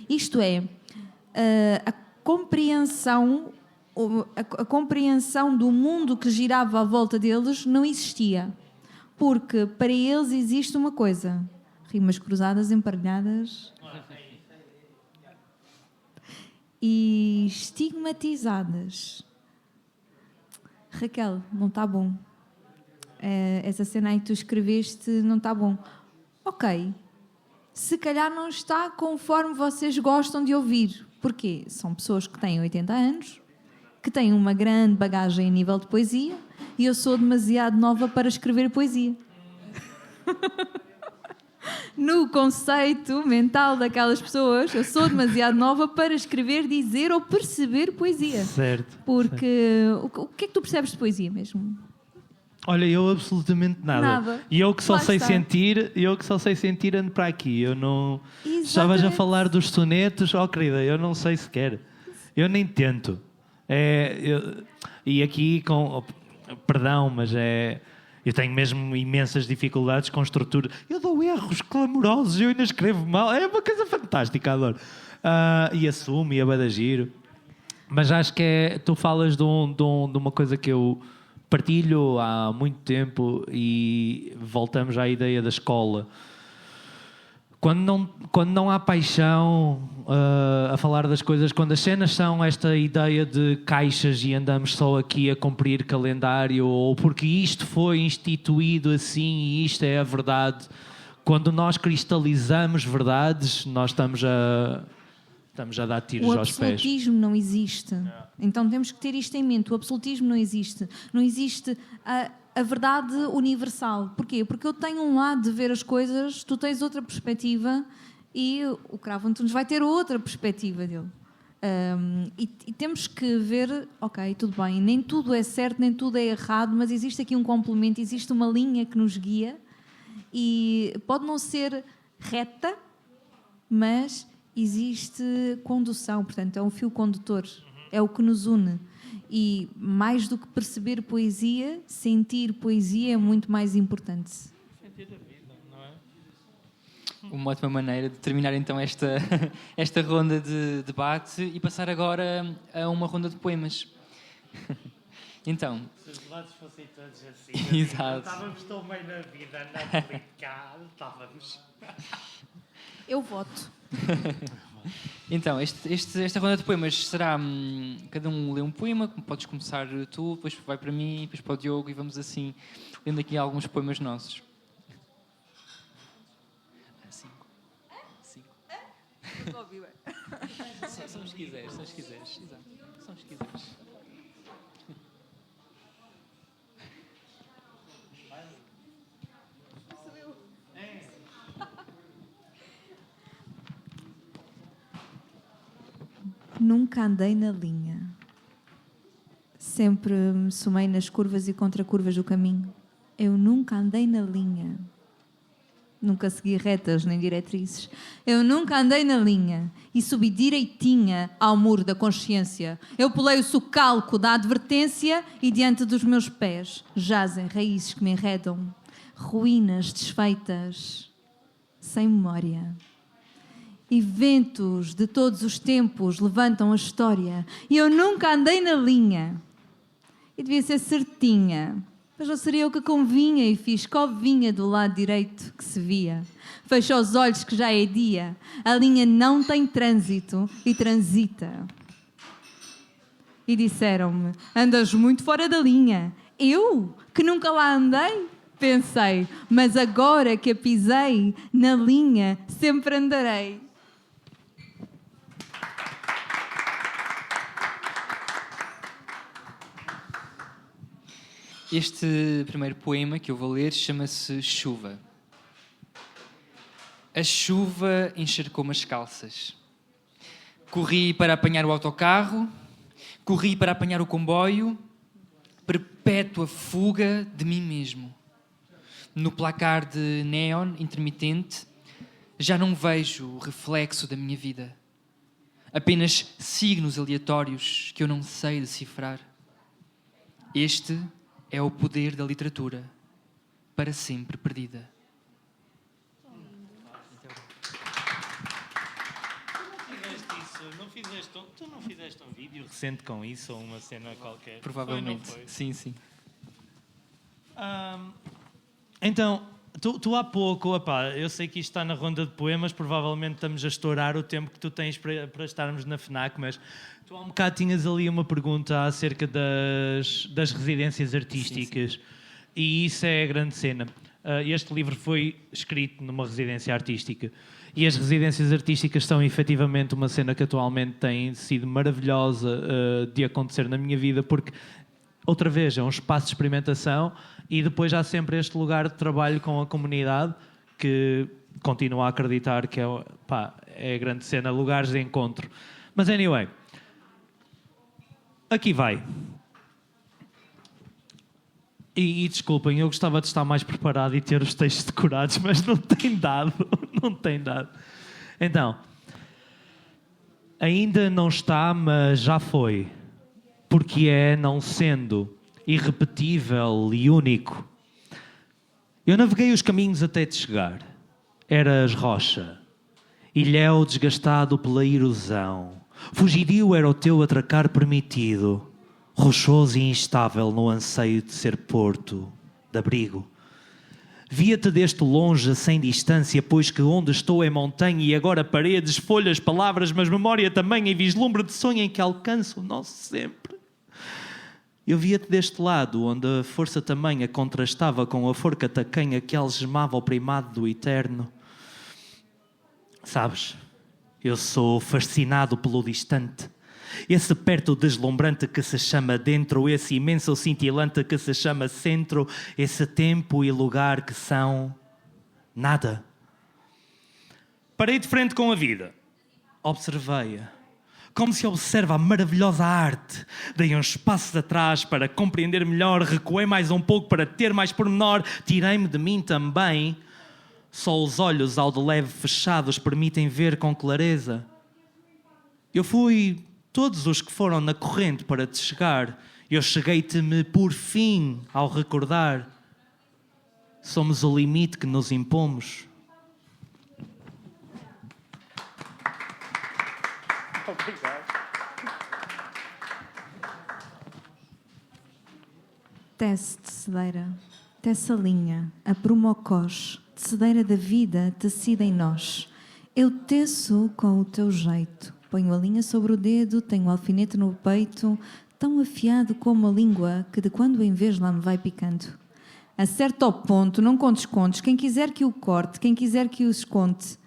isto é, a compreensão do mundo que girava à volta deles não existia, porque para eles existe uma coisa: rimas cruzadas, emparelhadas e estigmatizadas. Raquel, não está bom. Essa cena aí que tu escreveste não está bom. Ok, se calhar não está conforme vocês gostam de ouvir. Porquê? São pessoas que têm 80 anos, que têm uma grande bagagem a nível de poesia, e eu sou demasiado nova para escrever poesia. No conceito mental daquelas pessoas, eu sou demasiado nova para escrever, dizer ou perceber poesia. Certo. Porque o que é que tu percebes de poesia mesmo? Olha, eu absolutamente nada. E eu que só sei sentir, ando para aqui. Eu não... Estavas a falar dos sonetos, querida, eu não sei sequer. Eu nem tento. E aqui perdão, mas eu tenho mesmo imensas dificuldades com estrutura. Eu dou erros clamorosos, eu ainda escrevo mal. É uma coisa fantástica, adoro. E assumo, e é giro. Mas acho que tu falas de uma coisa que eu partilho há muito tempo, e voltamos à ideia da escola. Quando não há paixão a falar das coisas, quando as cenas são esta ideia de caixas e andamos só aqui a cumprir calendário, ou porque isto foi instituído assim e isto é a verdade, quando nós cristalizamos verdades, nós estamos a dar tiros aos pés. O absolutismo não existe. Então temos que ter isto em mente. O absolutismo não existe. Não existe a verdade universal. Porquê? Porque eu tenho um lado de ver as coisas, tu tens outra perspectiva, e o Cravo Antunes vai ter outra perspectiva dele. E temos que ver, ok, tudo bem, nem tudo é certo, nem tudo é errado, mas existe aqui um complemento, existe uma linha que nos guia, e pode não ser reta, mas existe condução, portanto é um fio condutor, é o que nos une. E mais do que perceber poesia, sentir poesia é muito mais importante. Sentir a vida, não é? Uma ótima maneira de terminar então esta ronda de debate e passar agora a uma ronda de poemas. Então... Se os debates fossem todos assim, Exato. Estávamos tão bem na vida, na política, estávamos... Eu voto. Então, esta ronda de poemas será... cada um lê um poema, podes começar tu, depois vai para mim, depois para o Diogo, e vamos assim, lendo aqui alguns poemas nossos. 5. São os que quiseres, Exato. São os que quiseres. Nunca andei na linha. Sempre me somei nas curvas e contracurvas do caminho. Eu nunca andei na linha. Nunca segui retas nem diretrizes. Eu nunca andei na linha e subi direitinha ao muro da consciência. Eu pulei o socalco da advertência e diante dos meus pés jazem raízes que me enredam, ruínas desfeitas, sem memória. E ventos de todos os tempos levantam a história e eu nunca andei na linha. E devia ser certinha. Mas não seria o que convinha e fiz covinha do lado direito que se via. Fecho os olhos que já é dia. A linha não tem trânsito e transita. E disseram-me, andas muito fora da linha. Eu, que nunca lá andei? Pensei, mas agora que a pisei, na linha sempre andarei. Este primeiro poema que eu vou ler chama-se Chuva. A chuva encharcou-me as calças. Corri para apanhar o autocarro, corri para apanhar o comboio, perpétua fuga de mim mesmo. No placar de néon intermitente, já não vejo o reflexo da minha vida. Apenas signos aleatórios que eu não sei decifrar. Este é o poder da literatura, para sempre perdida. Tu não fizeste um vídeo recente com isso ou uma cena qualquer? Provavelmente, Foi, não foi? sim, sim. Então, tu há pouco, eu sei que isto está na ronda de poemas, provavelmente estamos a estourar o tempo que tu tens para estarmos na FNAC, mas tu há um bocado tinhas ali uma pergunta acerca das residências artísticas. Sim. E isso é a grande cena. Este livro foi escrito numa residência artística e as residências artísticas são efetivamente uma cena que atualmente tem sido maravilhosa de acontecer na minha vida, porque outra vez é um espaço de experimentação e depois há sempre este lugar de trabalho com a comunidade que continua a acreditar que é a grande cena, lugares de encontro. Mas anyway, aqui vai. E desculpem, eu gostava de estar mais preparado e ter os textos decorados, mas não tem dado. Não tem dado. Então, ainda não está, mas já foi. Porque é, não sendo, irrepetível e único. Eu naveguei os caminhos até te chegar. Eras rocha, ilhéu desgastado pela erosão. Fugidio era o teu atracar permitido. Rochoso e instável no anseio de ser porto, de abrigo. Via-te deste longe, sem distância, pois que onde estou é montanha e agora paredes, folhas, palavras, mas memória também em vislumbre de sonho em que alcanço o nosso sempre. Eu via-te deste lado, onde a força tamanha contrastava com a forca tacanha que algemava o primado do eterno. Sabes, eu sou fascinado pelo distante. Esse perto deslumbrante que se chama dentro, esse imenso cintilante que se chama centro, esse tempo e lugar que são nada. Parei de frente com a vida. Observei-a. Como se observa a maravilhosa arte. Dei uns passos atrás para compreender melhor, recuei mais um pouco para ter mais pormenor, tirei-me de mim também. Só os olhos ao de leve fechados permitem ver com clareza. Eu fui todos os que foram na corrente para te chegar. Eu cheguei-te-me por fim ao recordar. Somos o limite que nos impomos. Obrigado. Tece de cedeira, tece a linha, a promocós, tecedeira da vida tecida em nós. Eu teço com o teu jeito. Ponho a linha sobre o dedo, tenho o alfinete no peito, tão afiado como a língua que de quando em vez lá me vai picando. Acerta ao ponto, não contes contos, quem quiser que o corte, quem quiser que os conte.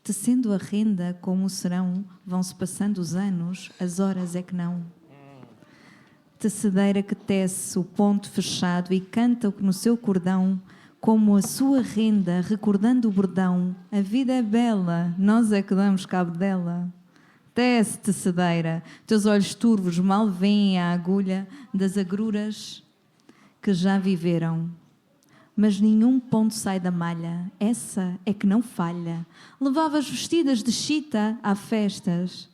Tecendo a renda como serão, vão-se passando os anos, as horas é que não. Tecedeira que tece o ponto fechado e canta o que no seu cordão, como a sua renda, recordando o bordão. A vida é bela, nós é que damos cabo dela. Tece, tecedeira, teus olhos turvos mal veem a agulha das agruras que já viveram. mas nenhum ponto sai da malha. Essa é que não falha. Levavas vestidas de chita a festas.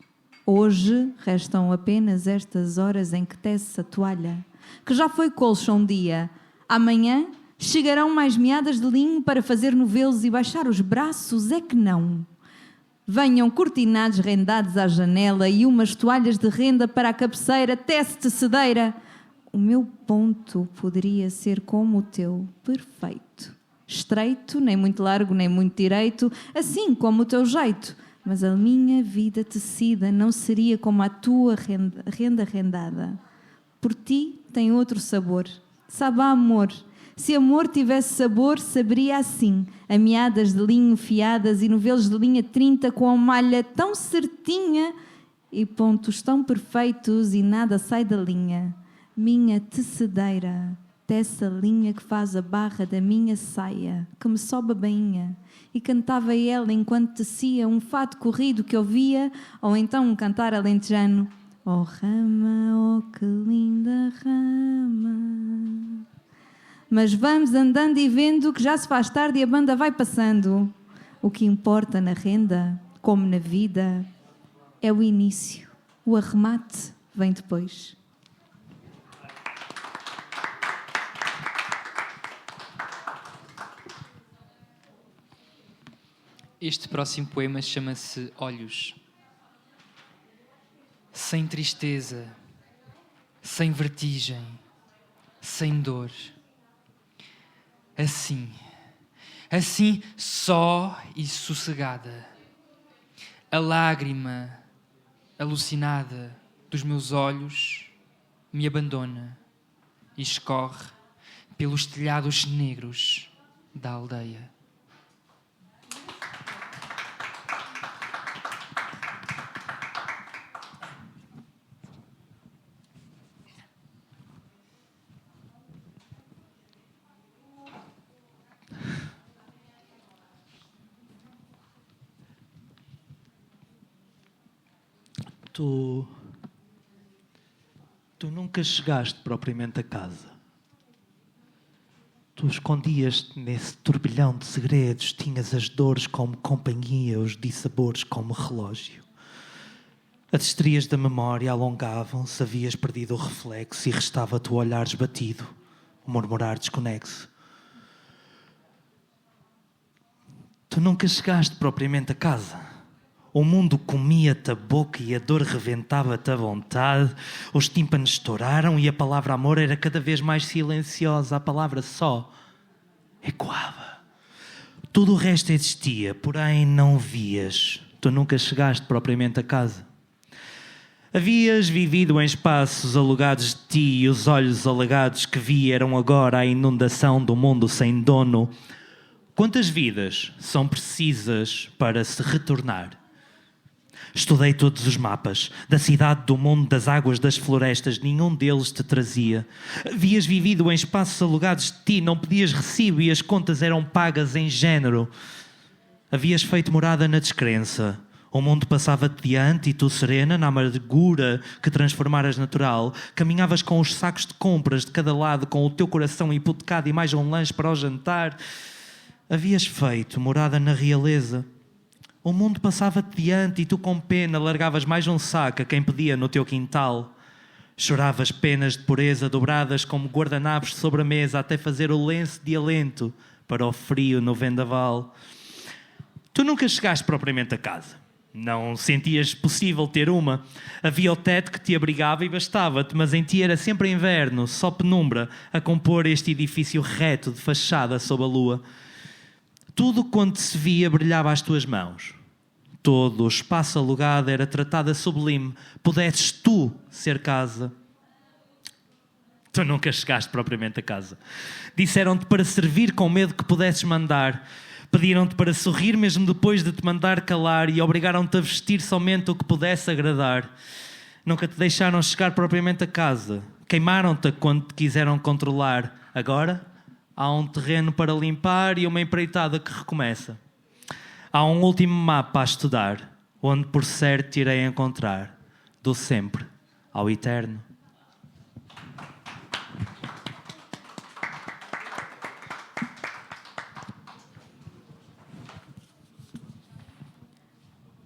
Hoje restam apenas estas horas em que teces a toalha, que já foi colcha um dia. Amanhã chegarão mais meadas de linho para fazer novelos e baixar os braços, é que não. Venham cortinados rendados à janela e umas toalhas de renda para a cabeceira, tece tecedeira. O meu ponto poderia ser como o teu, perfeito. Estreito, nem muito largo, nem muito direito, assim como o teu jeito. Mas a minha vida tecida não seria como a tua renda rendada. Por ti tem outro sabor, sabe a amor. Se amor tivesse sabor, saberia assim, a meadas de linho fiadas e novelos de linha 30 com a malha tão certinha e pontos tão perfeitos e nada sai da linha. Minha tecedeira, tece a linha que faz a barra da minha saia, que me sobe a bainha. E cantava ela enquanto tecia um fado corrido que ouvia, ou então um cantar alentejano. Oh rama, oh que linda rama. Mas vamos andando e vendo que já se faz tarde e a banda vai passando. O que importa na renda, como na vida, é o início. O arremate vem depois. Este próximo poema chama-se Olhos. Sem tristeza, sem vertigem, sem dor. Assim só e sossegada. A lágrima alucinada dos meus olhos me abandona e escorre pelos telhados negros da aldeia. Tu nunca chegaste propriamente a casa. Tu escondias-te nesse turbilhão de segredos, tinhas as dores como companhia, os dissabores como relógio. As estrias da memória alongavam-se, havias perdido o reflexo e restava-te o olhar esbatido, o murmurar desconexo. Tu nunca chegaste propriamente a casa. O mundo comia-te a boca e a dor reventava-te à vontade. Os tímpanos estouraram e a palavra amor era cada vez mais silenciosa. A palavra só ecoava. Tudo o resto existia, porém não vias. Tu nunca chegaste propriamente a casa. Havias vivido em espaços alugados de ti e os olhos alagados que vi eram agora a inundação do mundo sem dono. Quantas vidas são precisas para se retornar? Estudei todos os mapas, da cidade, do mundo, das águas, das florestas, nenhum deles te trazia. Havias vivido em espaços alugados de ti, não pedias recibo e as contas eram pagas em género. Havias feito morada na descrença. O mundo passava-te diante e tu, serena, na amargura que transformaras natural, caminhavas com os sacos de compras de cada lado, com o teu coração hipotecado e mais um lanche para o jantar. Havias feito morada na realeza. O mundo passava-te diante e tu com pena largavas mais um saco a quem pedia no teu quintal. Choravas penas de pureza dobradas como guardanapos sobre a mesa até fazer o lenço de alento para o frio no vendaval. Tu nunca chegaste propriamente a casa. Não sentias possível ter uma. Havia o teto que te abrigava e bastava-te, mas em ti era sempre inverno, só penumbra, a compor este edifício reto de fachada sob a lua. Tudo quanto se via brilhava às tuas mãos. Todo o espaço alugado era tratado a sublime. Pudesses tu ser casa. Tu nunca chegaste propriamente a casa. Disseram-te para servir com medo que pudesses mandar. Pediram-te para sorrir mesmo depois de te mandar calar e obrigaram-te a vestir somente o que pudesse agradar. Nunca te deixaram chegar propriamente a casa. Queimaram-te quando te quiseram controlar. Agora há um terreno para limpar e uma empreitada que recomeça. Há um último mapa a estudar, onde por certo irei encontrar, do sempre ao eterno.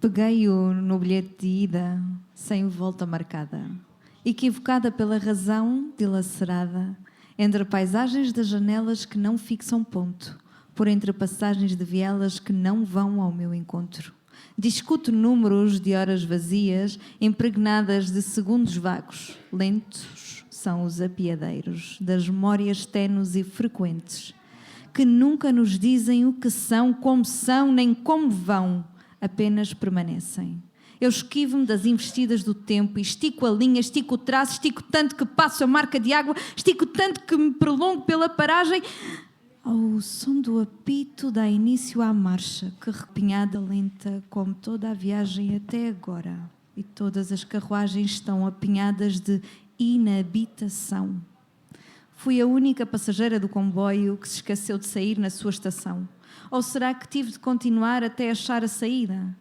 Peguei-o no bilhete de ida, sem volta marcada, equivocada pela razão dilacerada, entre paisagens das janelas que não fixam ponto, por entre passagens de vielas que não vão ao meu encontro. Discuto números de horas vazias, impregnadas de segundos vagos. Lentos são os apiadeiros das memórias tenues e frequentes, que nunca nos dizem o que são, nem como vão, apenas permanecem. Eu esquivo-me das investidas do tempo e estico a linha, estico o traço, estico tanto que passo a marca de água, estico tanto que me prolongo pela paragem. O som do apito dá início à marcha, que repinhada lenta como toda a viagem até agora. E todas as carruagens estão apinhadas de inabitação. Fui a única passageira do comboio que se esqueceu de sair na sua estação. Ou será que tive de continuar até achar a saída?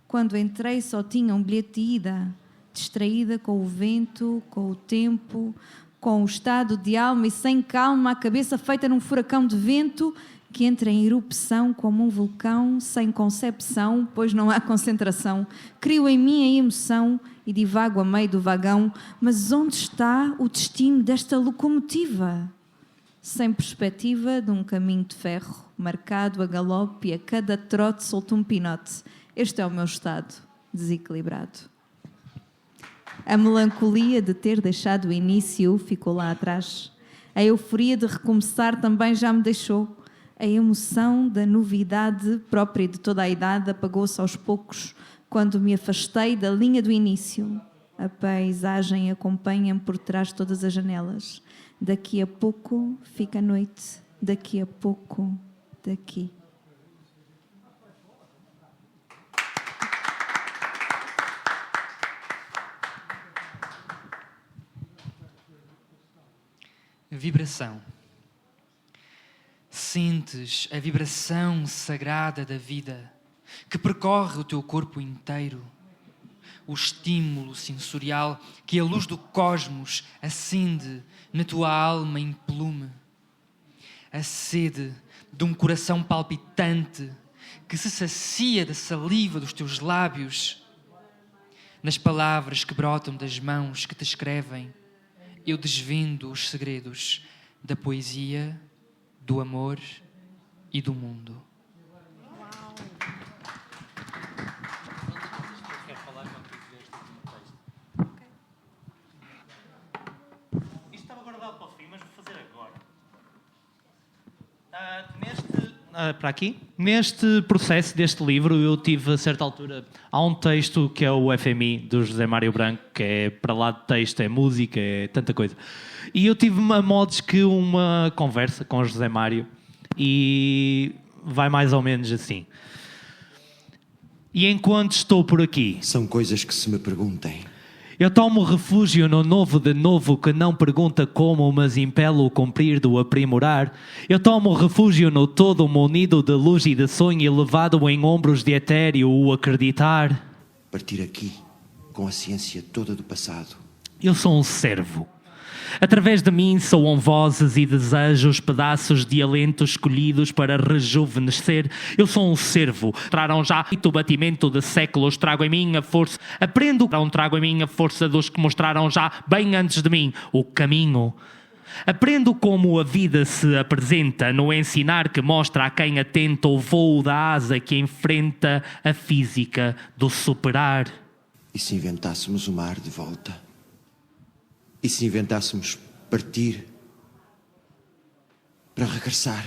Quando entrei só tinha um bilhete de ida, distraída com o vento, com o tempo, com o estado de alma e sem calma, a cabeça feita num furacão de vento que entra em erupção como um vulcão, sem concepção, pois não há concentração. Crio em mim a emoção e divago a meio do vagão. Mas onde está o destino desta locomotiva? Sem perspectiva de um caminho de ferro, marcado a galope e a cada trote solto um pinote. Este é o meu estado, desequilibrado. A melancolia de ter deixado o início ficou lá atrás. A euforia de recomeçar também já me deixou. A emoção da novidade própria de toda a idade apagou-se aos poucos quando me afastei da linha do início. A paisagem acompanha-me por trás de todas as janelas. Daqui a pouco fica a noite. Daqui a pouco, daqui. Vibração. Sentes a vibração sagrada da vida que percorre o teu corpo inteiro. O estímulo sensorial que a luz do cosmos acende na tua alma em plume. A sede de um coração palpitante que se sacia da saliva dos teus lábios. Nas palavras que brotam das mãos que te escrevem, eu desvendo os segredos da poesia, do amor e do mundo. Isto estava guardado para o fim, mas vou fazer agora. Para aqui. Neste processo deste livro, eu tive, a certa altura, há um texto que é o FMI, do José Mário Branco, que é para lá de texto, é música, é tanta coisa. E eu tive a modos que uma conversa com o José Mário e vai mais ou menos assim. E enquanto estou por aqui... São coisas que se me perguntem. Eu tomo refúgio no novo de novo que não pergunta como, mas impelo o cumprir do aprimorar. Eu tomo refúgio no todo munido de luz e de sonho elevado em ombros de etéreo o acreditar. Partir aqui com a ciência toda do passado. Eu sou um servo. Através de mim soam vozes e desejos, pedaços de alento escolhidos para rejuvenescer. Eu sou um servo. Traram já o batimento de séculos, trago em mim a força. Aprendo, trago em mim a força dos que mostraram já, bem antes de mim, o caminho. Aprendo como a vida se apresenta no ensinar que mostra a quem atenta o voo da asa que enfrenta a física do superar. E se inventássemos o mar de volta? E se inventássemos partir para regressar?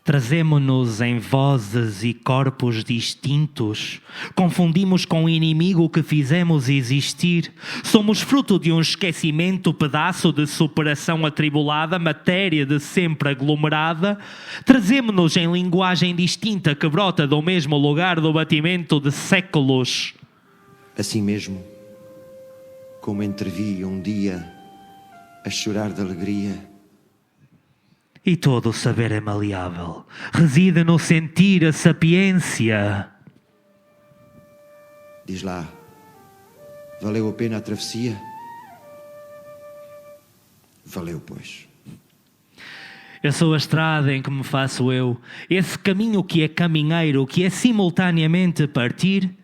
Trazemo-nos em vozes e corpos distintos. Confundimos com o inimigo que fizemos existir. Somos fruto de um esquecimento, pedaço de superação atribulada, matéria de sempre aglomerada. Trazemo-nos em linguagem distinta que brota do mesmo lugar do batimento de séculos. Assim mesmo, como entrevi um dia a chorar de alegria. E todo o saber é maleável. Reside no sentir a sapiência. Diz lá, valeu a pena a travessia? Valeu, pois. Eu sou a estrada em que me faço eu. Esse caminho que é caminheiro, que é simultaneamente partir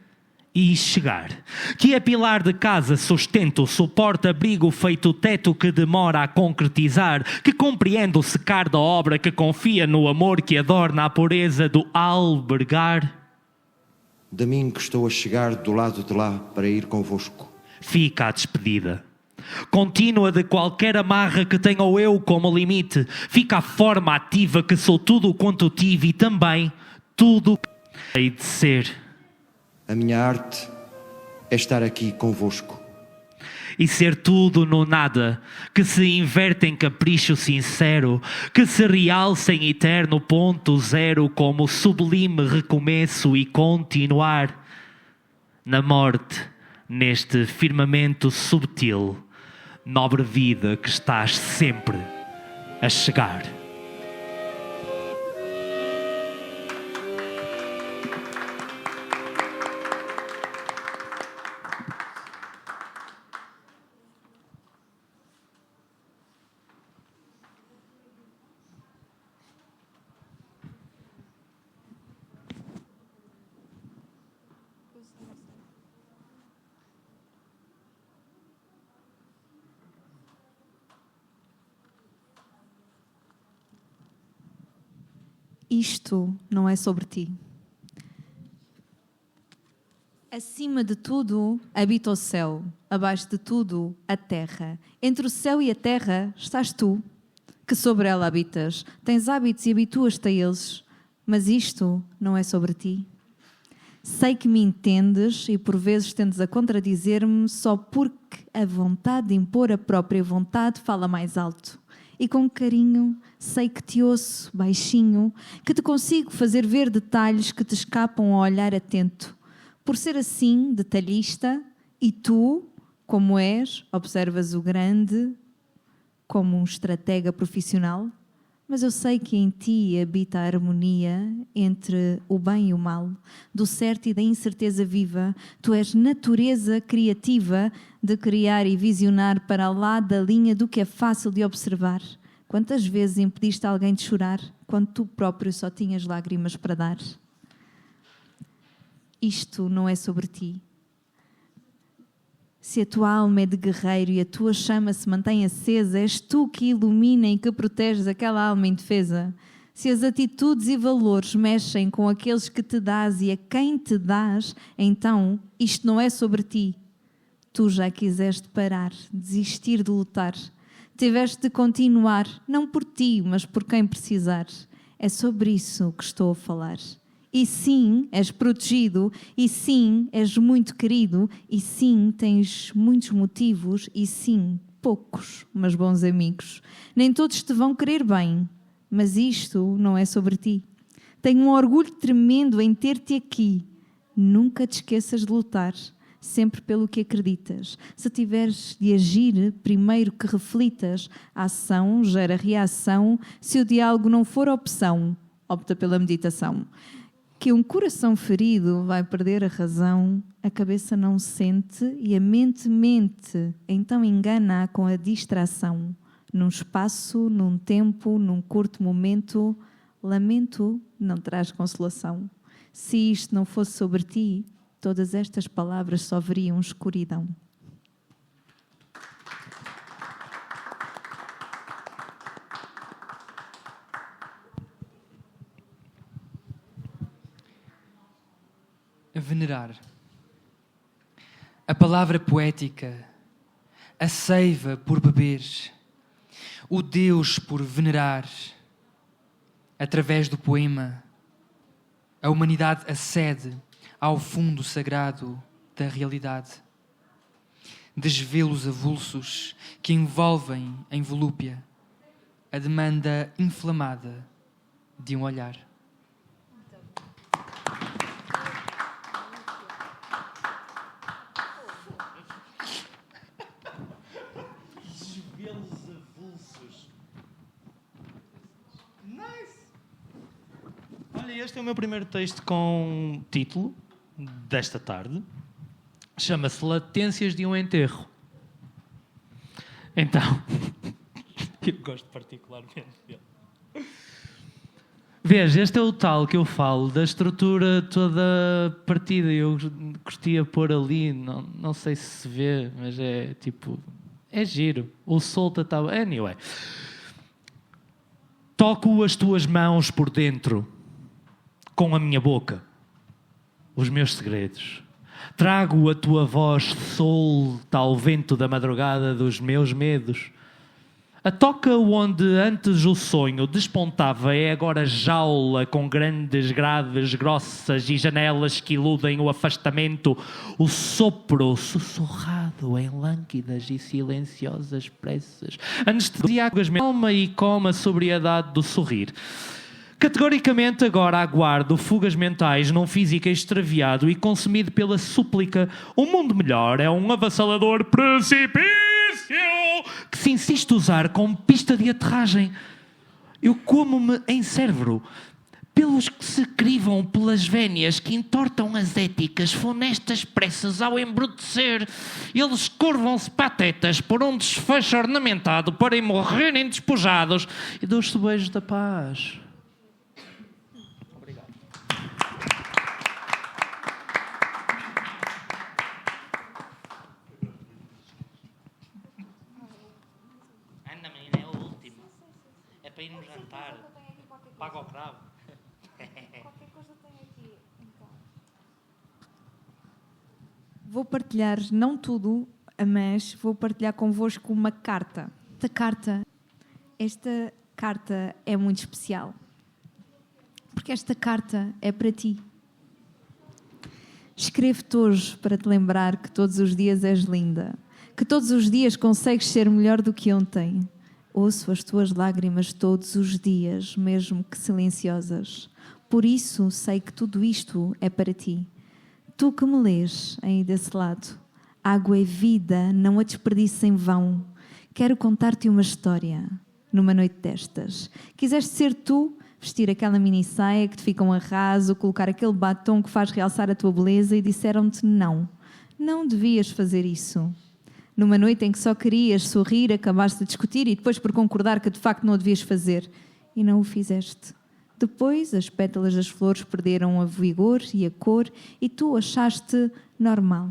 e chegar. Que é pilar de casa, sustento, suporte, abrigo, feito teto que demora a concretizar, que compreende o secar da obra, que confia no amor que adorna a pureza do albergar. De mim que estou a chegar do lado de lá para ir convosco. Fica a despedida. Contínua de qualquer amarra que tenha o eu como limite. Fica a forma ativa que sou tudo quanto tive e também tudo que hei de ser. A minha arte é estar aqui convosco. E ser tudo no nada, que se inverte em capricho sincero, que se realça em eterno ponto zero como sublime recomeço e continuar. Na morte, neste firmamento subtil, nobre vida que estás sempre a chegar. Isto não é sobre ti. Acima de tudo habita o céu, abaixo de tudo a terra. Entre o céu e a terra estás tu, que sobre ela habitas. Tens hábitos e habituas-te a eles, mas isto não é sobre ti. Sei que me entendes e por vezes tendes a contradizer-me só porque a vontade de impor a própria vontade fala mais alto. E com carinho sei que te ouço baixinho, que te consigo fazer ver detalhes que te escapam ao olhar atento. Por ser assim, detalhista, e tu, como és, observas o grande como um estratega profissional, mas eu sei que em ti habita a harmonia entre o bem e o mal, do certo e da incerteza viva. Tu és natureza criativa de criar e visionar para lá da linha do que é fácil de observar. Quantas vezes impediste alguém de chorar quando tu próprio só tinhas lágrimas para dar? Isto não é sobre ti. Se a tua alma é de guerreiro e a tua chama se mantém acesa, és tu que ilumina e que proteges aquela alma indefesa. Se as atitudes e valores mexem com aqueles que te dás e a quem te dás, então isto não é sobre ti. Tu já quiseste parar, desistir de lutar. Tiveste de continuar, não por ti, mas por quem precisar. É sobre isso que estou a falar. E sim, és protegido, e sim, és muito querido, e sim, tens muitos motivos, e sim, poucos, mas bons amigos. Nem todos te vão querer bem, mas isto não é sobre ti. Tenho um orgulho tremendo em ter-te aqui. Nunca te esqueças de lutar, sempre pelo que acreditas. Se tiveres de agir, primeiro que reflitas. A ação gera reação. Se o diálogo não for opção, opta pela meditação. Que um coração ferido vai perder a razão, a cabeça não sente e a mente mente, então engana-a com a distração. Num espaço, num tempo, num curto momento, lamento não traz consolação. Se isto não fosse sobre ti, todas estas palavras só veriam escuridão. Venerar. A palavra poética, a seiva por beber, o Deus por venerar. Através do poema, a humanidade acede ao fundo sagrado da realidade. Desvelos avulsos que envolvem em volúpia a demanda inflamada de um olhar. Olha, este é o meu primeiro texto com título desta tarde. Chama-se Latências de um Enterro. Então, eu gosto particularmente dele. Vês, este é o tal que eu falo, da estrutura toda partida. Eu curtia pôr ali, não sei se vê, mas é tipo... É giro. O solta estava... Anyway. Toco as tuas mãos por dentro, com a minha boca, os meus segredos. Trago a tua voz solta ao vento da madrugada dos meus medos. A toca onde antes o sonho despontava é agora jaula com grandes grades grossas e janelas que iludem o afastamento. O sopro sussurrado em lânguidas e silenciosas pressas. Anestesiagas minha alma e com a sobriedade do sorrir. Categoricamente agora aguardo fugas mentais num físico extraviado e consumido pela súplica. Um mundo melhor é um avassalador precipício que se insiste usar como pista de aterragem. Eu como-me em cérebro pelos que se crivam pelas vénias que entortam as éticas funestas pressas ao embrutecer. Eles curvam-se patetas por um desfecho ornamentado para morrerem despojados e dos beijos da paz. Obrigado. Anda, menina, é o último. É para ir no jantar. Paga o cravo. Qualquer coisa tem aqui. Então. Vou partilhar, não tudo, mas vou partilhar convosco uma carta. Esta carta é muito especial. Porque esta carta é para ti. Escrevo-te hoje para te lembrar que todos os dias és linda. Que todos os dias consegues ser melhor do que ontem. Ouço as tuas lágrimas todos os dias, mesmo que silenciosas. Por isso sei que tudo isto é para ti. Tu que me lês aí desse lado. Água é vida, não a desperdice em vão. Quero contar-te uma história. Numa noite destas. Quiseste ser tu, vestir aquela mini saia que te fica um arraso, colocar aquele batom que faz realçar a tua beleza e disseram-te não. Não devias fazer isso. Numa noite em que só querias sorrir, acabaste de discutir e depois por concordar que de facto não o devias fazer. E não o fizeste. Depois as pétalas das flores perderam a vigor e a cor e tu achaste normal.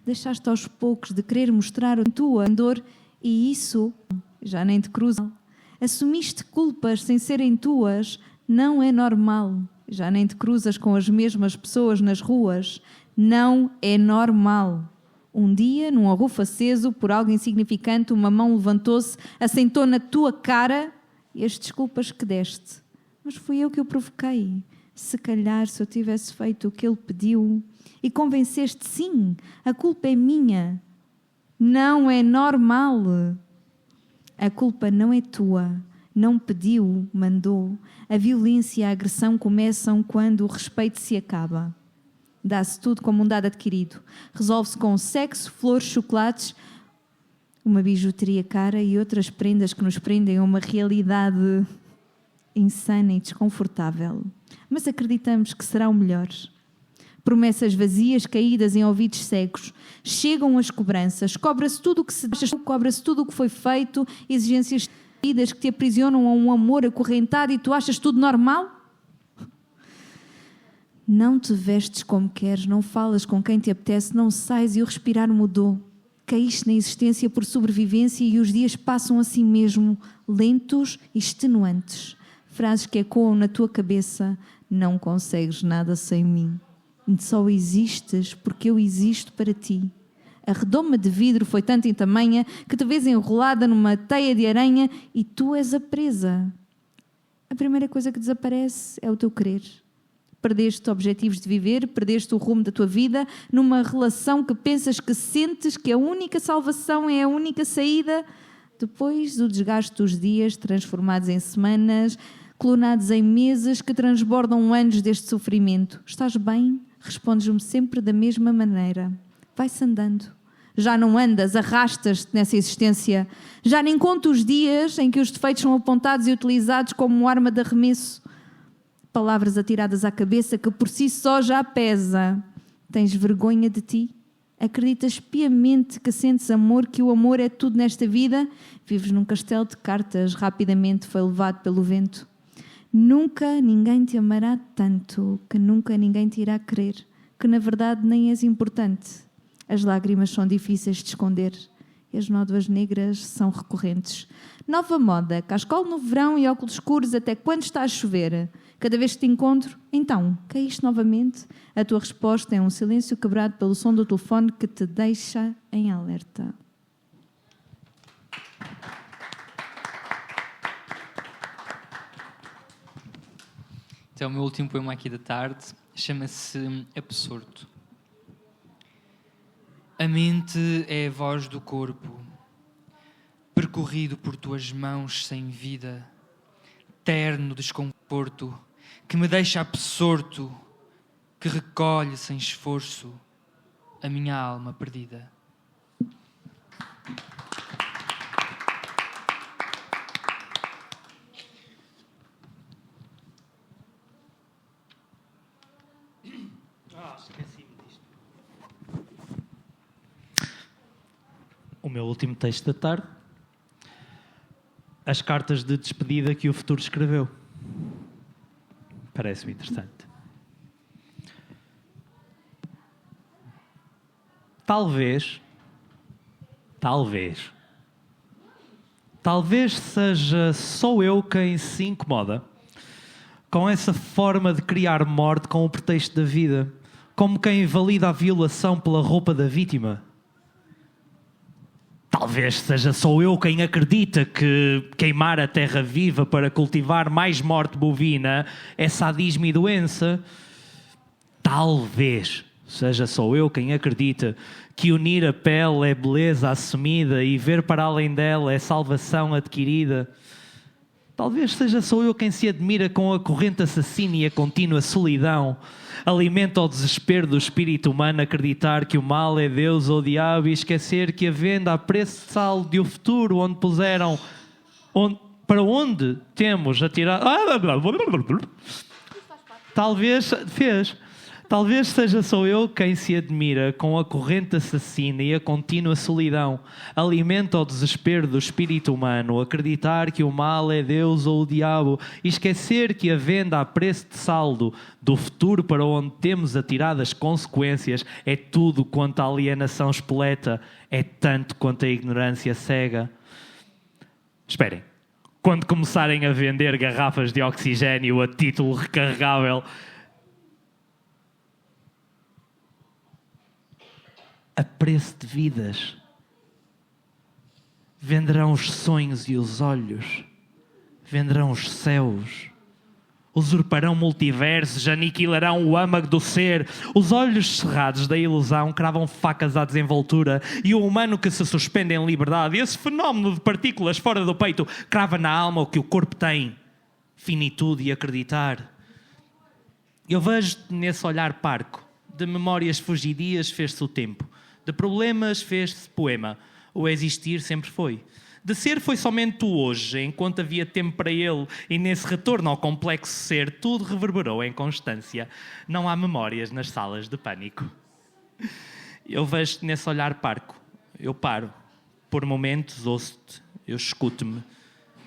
Deixaste aos poucos de querer mostrar a tua dor e isso já nem te cruza. Assumiste culpas sem serem tuas, não é normal. Já nem te cruzas com as mesmas pessoas nas ruas, não é normal. Um dia, num arrufo aceso, por algo insignificante, uma mão levantou-se, assentou na tua cara e as desculpas que deste. Mas fui eu que o provoquei. Se calhar, se eu tivesse feito o que ele pediu e convenceste, sim, a culpa é minha. Não é normal. A culpa não é tua. Não pediu, mandou. A violência e a agressão começam quando o respeito se acaba. Dá-se tudo como um dado adquirido. Resolve-se com sexo, flores, chocolates, uma bijuteria cara e outras prendas que nos prendem a uma realidade insana e desconfortável. Mas acreditamos que será o melhor. Promessas vazias, caídas em ouvidos cegos. Chegam as cobranças. Cobra-se tudo o que se deixa, cobra-se tudo o que foi feito, exigências que te aprisionam a um amor acorrentado e tu achas tudo normal? Não te vestes como queres, não falas com quem te apetece, não sais e o respirar mudou. Caíste na existência por sobrevivência e os dias passam assim mesmo, lentos e extenuantes. Frases que ecoam na tua cabeça, não consegues nada sem mim. Só existes porque eu existo para ti. A redoma de vidro foi tanto em tamanha que te vês enrolada numa teia de aranha e tu és a presa. A primeira coisa que desaparece é o teu querer. Perdeste objetivos de viver, perdeste o rumo da tua vida numa relação que pensas que sentes que a única salvação é a única saída. Depois do desgaste dos dias transformados em semanas, clonados em meses que transbordam anos deste sofrimento. Estás bem? Respondes-me sempre da mesma maneira. Vai-se andando. Já não andas, arrastas-te nessa existência. Já nem conto os dias em que os defeitos são apontados e utilizados como arma de arremesso. Palavras atiradas à cabeça que por si só já pesa. Tens vergonha de ti? Acreditas piamente que sentes amor, que o amor é tudo nesta vida? Vives num castelo de cartas, rapidamente foi levado pelo vento. Nunca ninguém te amará tanto, que nunca ninguém te irá querer, que na verdade nem és importante. As lágrimas são difíceis de esconder e as nódoas negras são recorrentes. Nova moda, cascol no verão e óculos escuros até quando está a chover. Cada vez que te encontro, então, caíste novamente? A tua resposta é um silêncio quebrado pelo som do telefone que te deixa em alerta. Então, o meu último poema aqui da tarde chama-se Absorto. A mente é a voz do corpo, percorrido por tuas mãos sem vida, terno desconforto, que me deixa absorto, que recolhe sem esforço a minha alma perdida. Esqueci-me disto. O meu último texto da tarde. As cartas de despedida que o futuro escreveu. Parece-me interessante. Talvez seja só eu quem se incomoda com essa forma de criar morte com o pretexto da vida, como quem invalida a violação pela roupa da vítima. Talvez seja só eu quem acredita que queimar a terra viva para cultivar mais morte bovina é sadismo e doença. Talvez seja só eu quem acredita que unir a pele é beleza assumida e ver para além dela é salvação adquirida. Talvez seja só eu quem se admira com a corrente assassina e a contínua solidão. Alimenta o desespero do espírito humano acreditar que o mal é Deus ou o diabo e esquecer que a venda a preço de sal de o futuro onde puseram... para onde temos atirado... Talvez seja só eu quem se admira com a corrente assassina e a contínua solidão. Alimenta o desespero do espírito humano, acreditar que o mal é Deus ou o diabo e esquecer que a venda a preço de saldo do futuro para onde temos atirado as consequências é tudo quanto a alienação espoleta, é tanto quanto a ignorância cega. Esperem, quando começarem a vender garrafas de oxigénio a título recarregável, a preço de vidas, venderão os sonhos e os olhos, venderão os céus, usurparão multiversos, aniquilarão o âmago do ser, os olhos cerrados da ilusão cravam facas à desenvoltura e o humano que se suspende em liberdade, esse fenómeno de partículas fora do peito, crava na alma o que o corpo tem, finitude e acreditar. Eu vejo nesse olhar parco, de memórias fugidias fez-se o tempo, de problemas fez-se poema. O existir sempre foi. De ser foi somente o hoje, enquanto havia tempo para ele, e nesse retorno ao complexo ser, tudo reverberou em constância. Não há memórias nas salas de pânico. Eu vejo-te nesse olhar parco. Eu paro. Por momentos ouço-te, eu escuto-me.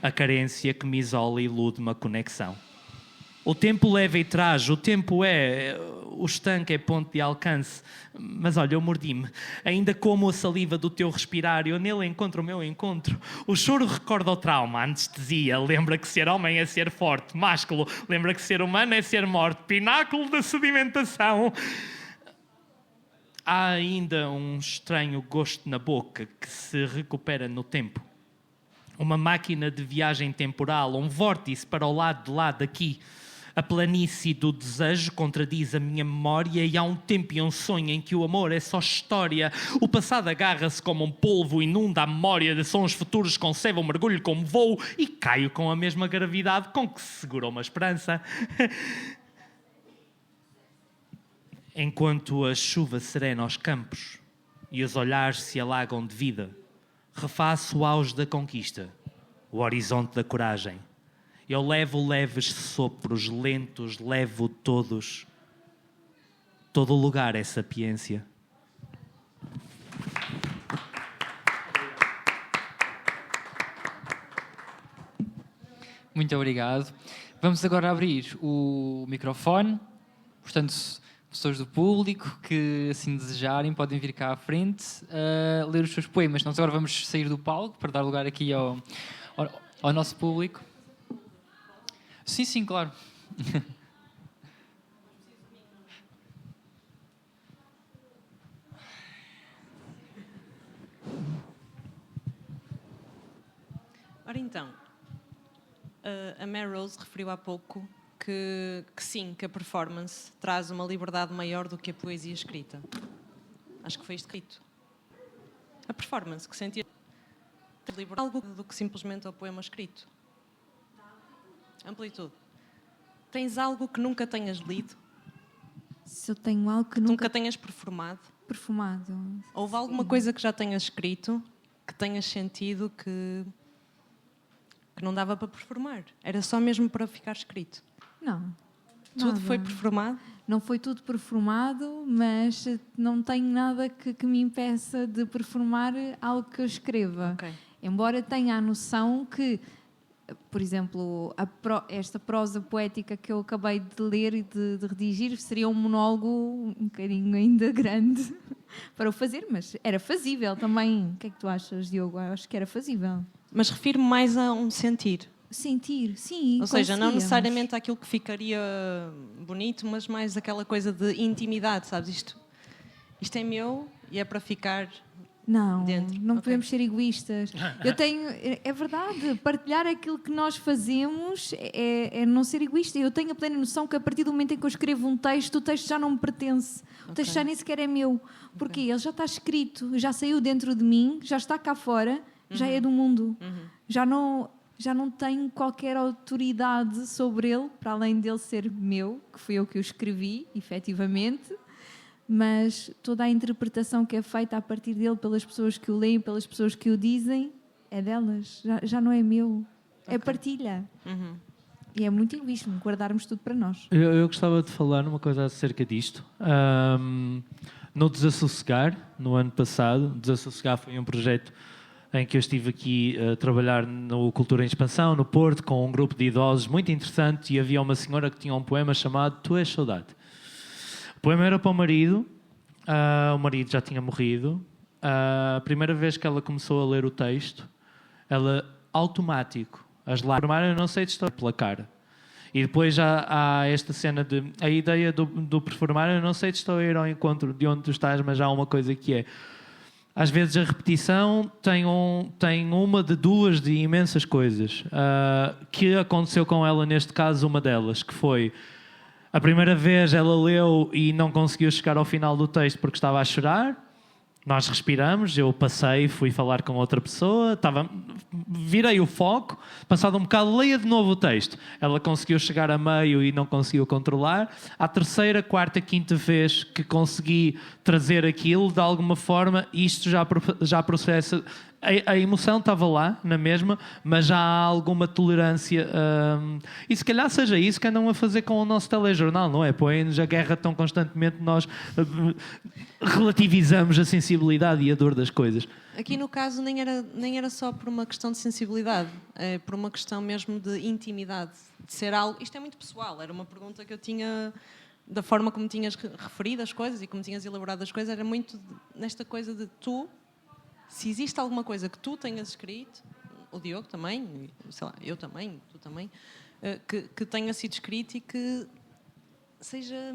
A carência que me isola e ilude-me a conexão. O tempo leva e traz, o tempo o estanque é ponto de alcance. Mas olha, eu mordi-me. Ainda como a saliva do teu respirar, eu nele encontro o meu encontro. O choro recorda o trauma, a anestesia. Lembra que ser homem é ser forte, másculo. Lembra que ser humano é ser morte, pináculo da sedimentação. Há ainda um estranho gosto na boca que se recupera no tempo. Uma máquina de viagem temporal, um vórtice para o lado de lá daqui. A planície do desejo contradiz a minha memória e há um tempo e um sonho em que o amor é só história. O passado agarra-se como um polvo, inunda a memória de sons futuros, concebe um mergulho como voo e caio com a mesma gravidade com que se segura uma esperança. Enquanto a chuva serena aos campos e os olhares se alagam de vida, refaço o auge da conquista, o horizonte da coragem. Eu levo leves sopros lentos, levo todos. Todo lugar é sapiência. Muito obrigado. Vamos agora abrir o microfone. Portanto, pessoas do público que assim desejarem podem vir cá à frente ler os seus poemas. Nós agora vamos sair do palco para dar lugar aqui ao nosso público. Sim, claro. Ora então, a Mary Rose referiu há pouco que sim, que a performance traz uma liberdade maior do que a poesia escrita. Acho que foi isto escrito. A performance, que sentia liberdade algo do que simplesmente o poema escrito. Amplitude. Tens algo que nunca tenhas lido? Se eu tenho algo que nunca tenhas performado? Perfumado. Houve alguma coisa que já tenhas escrito que tenhas sentido que não dava para performar? Era só mesmo para ficar escrito? Não. Tudo foi performado? Não foi tudo performado, mas não tenho nada que me impeça de performar algo que eu escreva. Okay. Embora tenha a noção que, por exemplo, esta prosa poética que eu acabei de ler e de redigir seria um monólogo um bocadinho ainda grande para o fazer, mas era fazível também. O que é que tu achas, Diogo? Eu acho que era fazível. Mas refiro-me mais a um sentir. Sentir, sim. Ou seja, não necessariamente aquilo que ficaria bonito, mas mais aquela coisa de intimidade, sabes? Isto é meu e é para ficar dentro. Não podemos ser egoístas. É verdade, partilhar aquilo que nós fazemos é não ser egoísta. Eu tenho a plena noção que a partir do momento em que eu escrevo um texto, o texto já não me pertence. O texto já nem sequer é meu. Porque ele já está escrito, já saiu dentro de mim, já está cá fora, já é do mundo. Já não tenho qualquer autoridade sobre ele, para além dele ser meu, que fui eu que o escrevi, efetivamente, mas toda a interpretação que é feita a partir dele pelas pessoas que o leem, pelas pessoas que o dizem, é delas, já não é meu, é partilha. E é muito egoísmo guardarmos tudo para nós. Eu gostava de falar uma coisa acerca disto. No Desassossegar, no ano passado, Desassossegar foi um projeto em que eu estive aqui a trabalhar no Cultura em Expansão, no Porto, com um grupo de idosos muito interessante, e havia uma senhora que tinha um poema chamado Tu és Saudade. O poema era para o marido já tinha morrido. A primeira vez que ela começou a ler o texto, ela, automático, as lágrimas, eu não sei de estar pela cara. E depois já há esta cena de... A ideia do performar, eu não sei de estar a ir ao encontro de onde tu estás, mas há uma coisa que é... Às vezes a repetição tem uma de duas de imensas coisas. Que aconteceu com ela neste caso, uma delas, que foi... A primeira vez ela leu e não conseguiu chegar ao final do texto porque estava a chorar. Nós respiramos, eu passei, fui falar com outra pessoa, virei o foco, passado um bocado, leia de novo o texto. Ela conseguiu chegar a meio e não conseguiu controlar. À terceira, quarta, quinta vez que consegui trazer aquilo, de alguma forma, isto já processa... A emoção estava lá, na mesma, mas já há alguma tolerância. E se calhar seja isso que andam a fazer com o nosso telejornal, não é? Põem-nos a guerra tão constantemente, nós relativizamos a sensibilidade e a dor das coisas. Aqui no caso nem era só por uma questão de sensibilidade, é por uma questão mesmo de intimidade, de ser algo... Isto é muito pessoal, era uma pergunta que eu tinha... Da forma como tinhas referido as coisas e como tinhas elaborado as coisas, era muito nesta coisa de tu... Se existe alguma coisa que tu tenhas escrito, o Diogo também, sei lá, eu também, tu também, que tenha sido escrito e que seja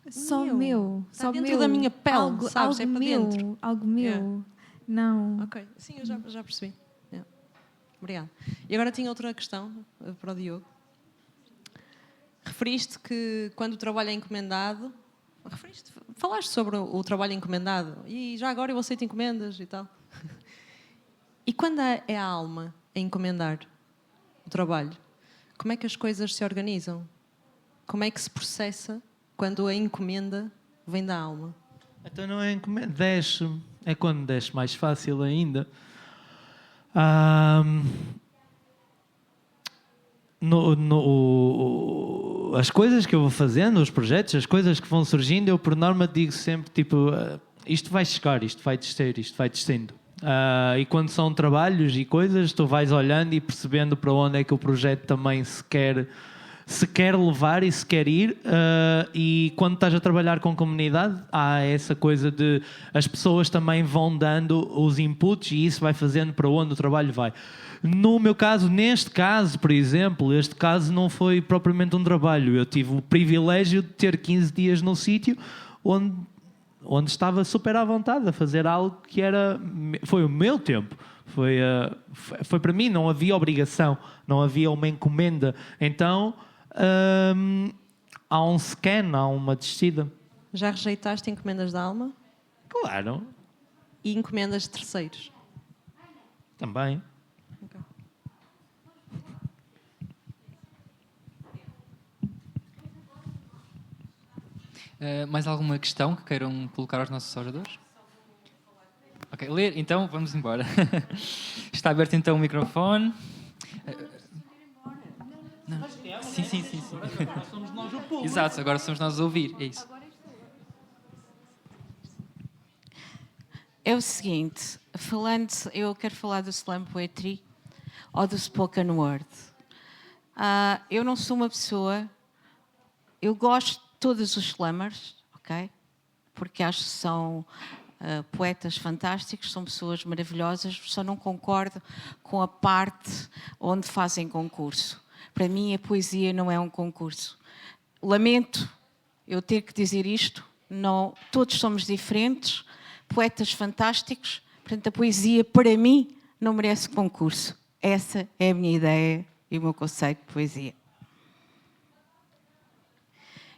só meu. Está só dentro meu. da minha pele, algo, sabes? Algo é para meu, dentro. Algo meu. Yeah. Não. Ok, sim, eu já percebi. Yeah. Obrigada. E agora tinha outra questão para o Diogo. Referiste que quando o trabalho é encomendado... Falaste sobre o trabalho encomendado e já agora eu aceito encomendas e tal. E quando é a alma a encomendar o trabalho, como é que as coisas se organizam? Como é que se processa quando a encomenda vem da alma? Então não é encomenda, desce. É quando desce mais fácil ainda. As coisas que eu vou fazendo, os projetos, as coisas que vão surgindo, eu por norma digo sempre tipo, isto vai chegar, isto vai descer, isto vai descendo. E quando são trabalhos e coisas, tu vais olhando e percebendo para onde é que o projeto também se quer levar e se quer ir. E quando estás a trabalhar com comunidade, há essa coisa de as pessoas também vão dando os inputs e isso vai fazendo para onde o trabalho vai. No meu caso, neste caso, por exemplo, este caso não foi propriamente um trabalho. Eu tive o privilégio de ter 15 dias num sítio onde estava super à vontade a fazer algo que foi o meu tempo. Foi para mim, não havia obrigação, não havia uma encomenda. Então, há um scan, há uma descida. Já rejeitaste encomendas da alma Claro, e encomendas de terceiros? também. Ok. Mais alguma questão que queiram colocar aos nossos oradores? Ok, ler, então vamos embora. Está aberto então o microfone. Não. Sim. Agora somos nós o público. Exato, agora somos nós a ouvir, é isso. É o seguinte, eu quero falar do slam poetry ou do spoken word. Eu não sou uma pessoa, eu gosto de todos os slammers, ok? Porque acho que são poetas fantásticos, são pessoas maravilhosas, só não concordo com a parte onde fazem concurso. Para mim a poesia não é um concurso. Lamento eu ter que dizer isto, não, todos somos diferentes, poetas fantásticos, portanto a poesia para mim não merece concurso. Essa é a minha ideia e o meu conceito de poesia.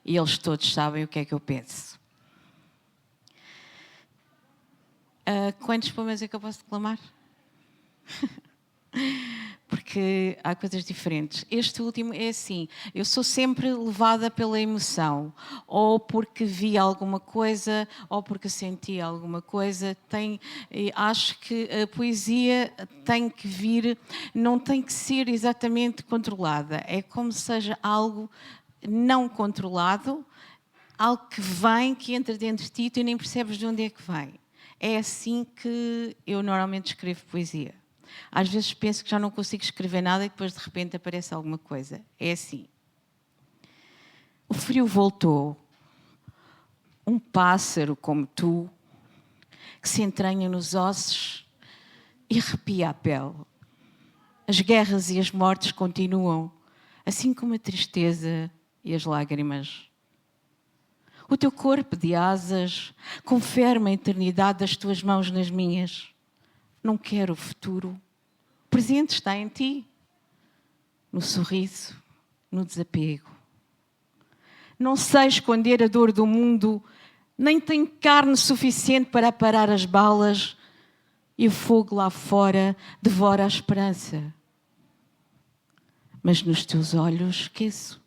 E eles todos sabem o que é que eu penso. Quantos poemas é que eu posso declamar? Porque há coisas diferentes. Este último é assim, eu sou sempre levada pela emoção, ou porque vi alguma coisa, ou porque senti alguma coisa. Acho que a poesia tem que vir, não tem que ser exatamente controlada. É como se seja algo não controlado, algo que vem, que entra dentro de ti e tu nem percebes de onde é que vem. É assim que eu normalmente escrevo poesia. Às vezes penso que já não consigo escrever nada e depois de repente aparece alguma coisa. É assim. O frio voltou. Um pássaro como tu, que se entranha nos ossos e arrepia a pele. As guerras e as mortes continuam, assim como a tristeza e as lágrimas. O teu corpo de asas confere-me a eternidade das tuas mãos nas minhas. Não quero o futuro. O presente está em ti, no sorriso, no desapego. Não sei esconder a dor do mundo, nem tenho carne suficiente para aparar as balas e o fogo lá fora devora a esperança. Mas nos teus olhos esqueço.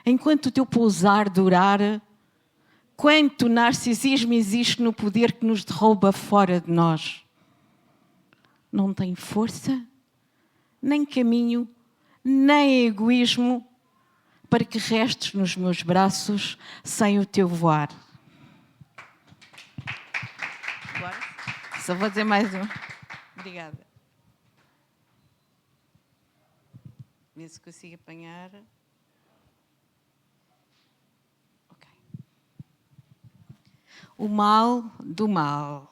Enquanto o teu pousar durar, quanto narcisismo existe no poder que nos derruba fora de nós. Não tem força, nem caminho, nem egoísmo para que restes nos meus braços sem o teu voar. Agora, só vou dizer mais um. Obrigada. Vê se consigo apanhar. Ok. O mal do mal.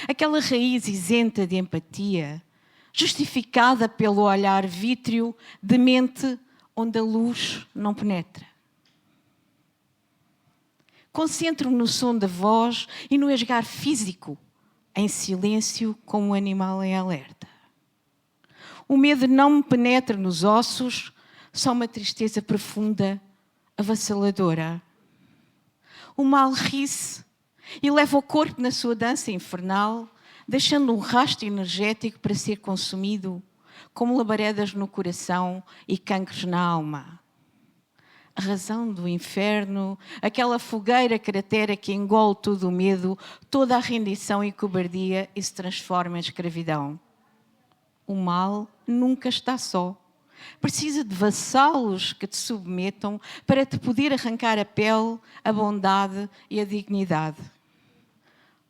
Aquela raiz isenta de empatia, justificada pelo olhar vítreo de mente onde a luz não penetra. Concentro-me no som da voz e no esgar físico, em silêncio como um animal em alerta. O medo não me penetra nos ossos, só uma tristeza profunda, avassaladora. O mal ri-se e leva o corpo na sua dança infernal, deixando um rastro energético para ser consumido, como labaredas no coração e cancros na alma. A razão do inferno, aquela fogueira cratera que engole todo o medo, toda a rendição e cobardia e se transforma em escravidão. O mal nunca está só. Precisa de vassalos que te submetam para te poder arrancar a pele, a bondade e a dignidade.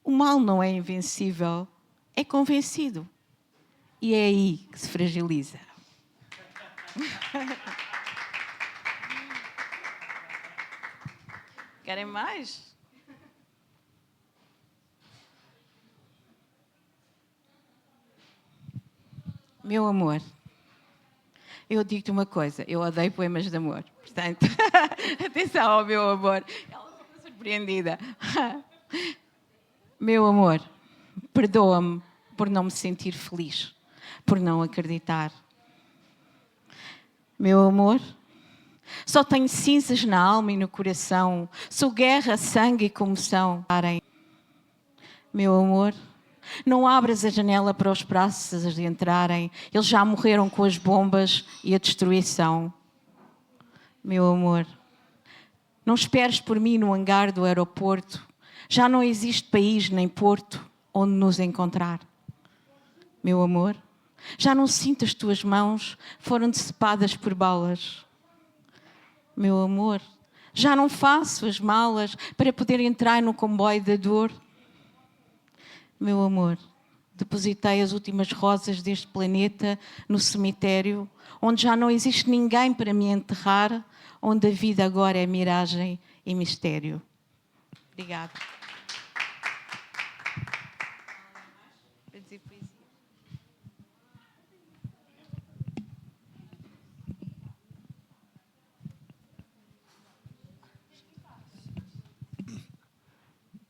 O mal não é invencível, é convencido. E é aí que se fragiliza. Querem mais? Meu amor, eu digo-te uma coisa, eu odeio poemas de amor. Portanto, atenção ao meu amor. Ela ficou surpreendida. Meu amor, perdoa-me por não me sentir feliz, por não acreditar. Meu amor, só tenho cinzas na alma e no coração. Sou guerra, sangue e comoção. Meu amor, não abras a janela para os praças entrarem. Eles já morreram com as bombas e a destruição. Meu amor, não esperes por mim no hangar do aeroporto. Já não existe país nem porto onde nos encontrar. Meu amor, já não sinto as tuas mãos, foram decepadas por balas. Meu amor, já não faço as malas para poder entrar no comboio da dor. Meu amor, depositei as últimas rosas deste planeta no cemitério, onde já não existe ninguém para me enterrar, onde a vida agora é miragem e mistério. Obrigada.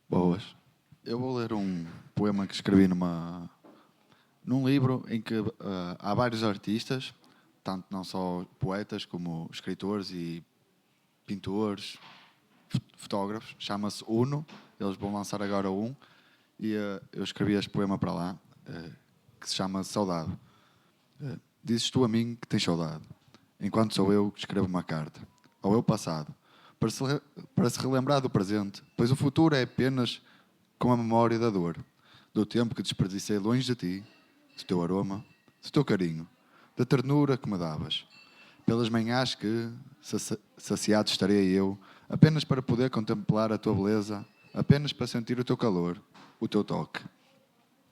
Boas. Eu vou ler um poema que escrevi num livro em que há vários artistas, tanto não só poetas como escritores e pintores, fotógrafos. Chama-se Uno. Eles vão lançar agora um. E eu escrevi este poema para lá, que se chama Saudade. Dizes tu a mim que tens saudade, enquanto sou eu que escrevo uma carta ao eu passado, para se relembrar do presente, pois o futuro é apenas com a memória da dor, do tempo que desperdicei longe de ti, do teu aroma, do teu carinho, da ternura que me davas, pelas manhãs que, saciado estarei eu, apenas para poder contemplar a tua beleza, apenas para sentir o teu calor, o teu toque.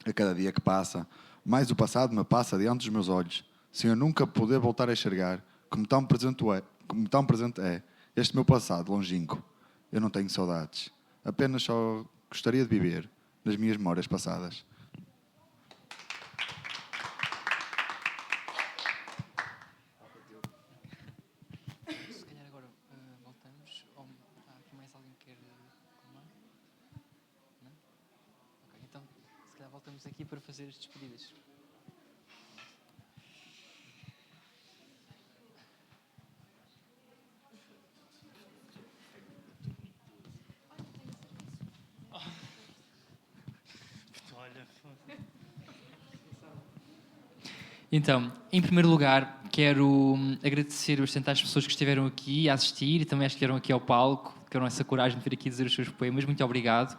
A cada dia que passa, mais o passado me passa diante dos meus olhos, sem eu nunca poder voltar a enxergar como tão presente é este meu passado longínquo. Eu não tenho saudades, apenas só gostaria de viver nas minhas memórias passadas. Se calhar agora voltamos. Ou há aqui mais alguém que quer falar? Não? Ok, então se calhar voltamos aqui para fazer as despedidas. Então, em primeiro lugar, quero agradecer bastante às pessoas que estiveram aqui a assistir e também às que vieram aqui ao palco, que tiveram essa coragem de vir aqui dizer os seus poemas. Muito obrigado.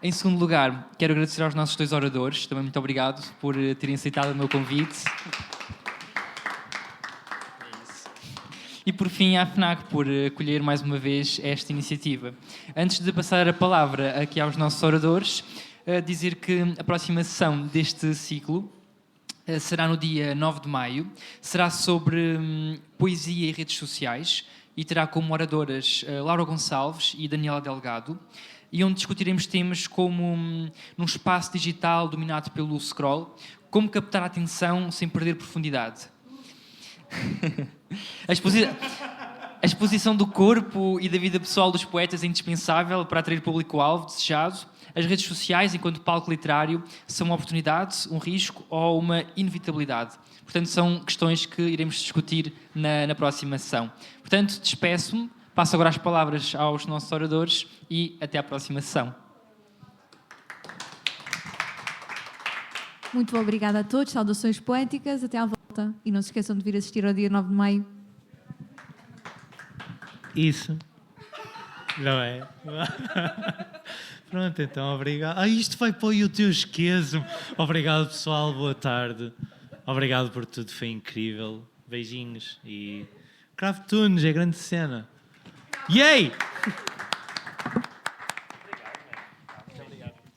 Em segundo lugar, quero agradecer aos nossos 2 oradores. Também muito obrigado por terem aceitado o meu convite. E, por fim, à FNAC por acolher mais uma vez esta iniciativa. Antes de passar a palavra aqui aos nossos oradores, dizer que a próxima sessão deste ciclo será no dia 9 de maio. Será sobre poesia e redes sociais e terá como oradoras Laura Gonçalves e Daniela Delgado, e onde discutiremos temas como, num espaço digital dominado pelo scroll, como captar a atenção sem perder profundidade. A exposição do corpo e da vida pessoal dos poetas é indispensável para atrair público-alvo desejado. As redes sociais, enquanto palco literário, são uma oportunidade, um risco ou uma inevitabilidade. Portanto, são questões que iremos discutir na próxima sessão. Portanto, despeço-me, passo agora as palavras aos nossos oradores e até à próxima sessão. Muito obrigada a todos, saudações poéticas, até à volta. E não se esqueçam de vir assistir ao dia 9 de maio. Isso. Não é? Pronto, então, obrigado. Isto vai para o YouTube, esqueço-me. Obrigado, pessoal, boa tarde. Obrigado por tudo, foi incrível. Beijinhos e... Craft Tunes, é grande cena. Yay!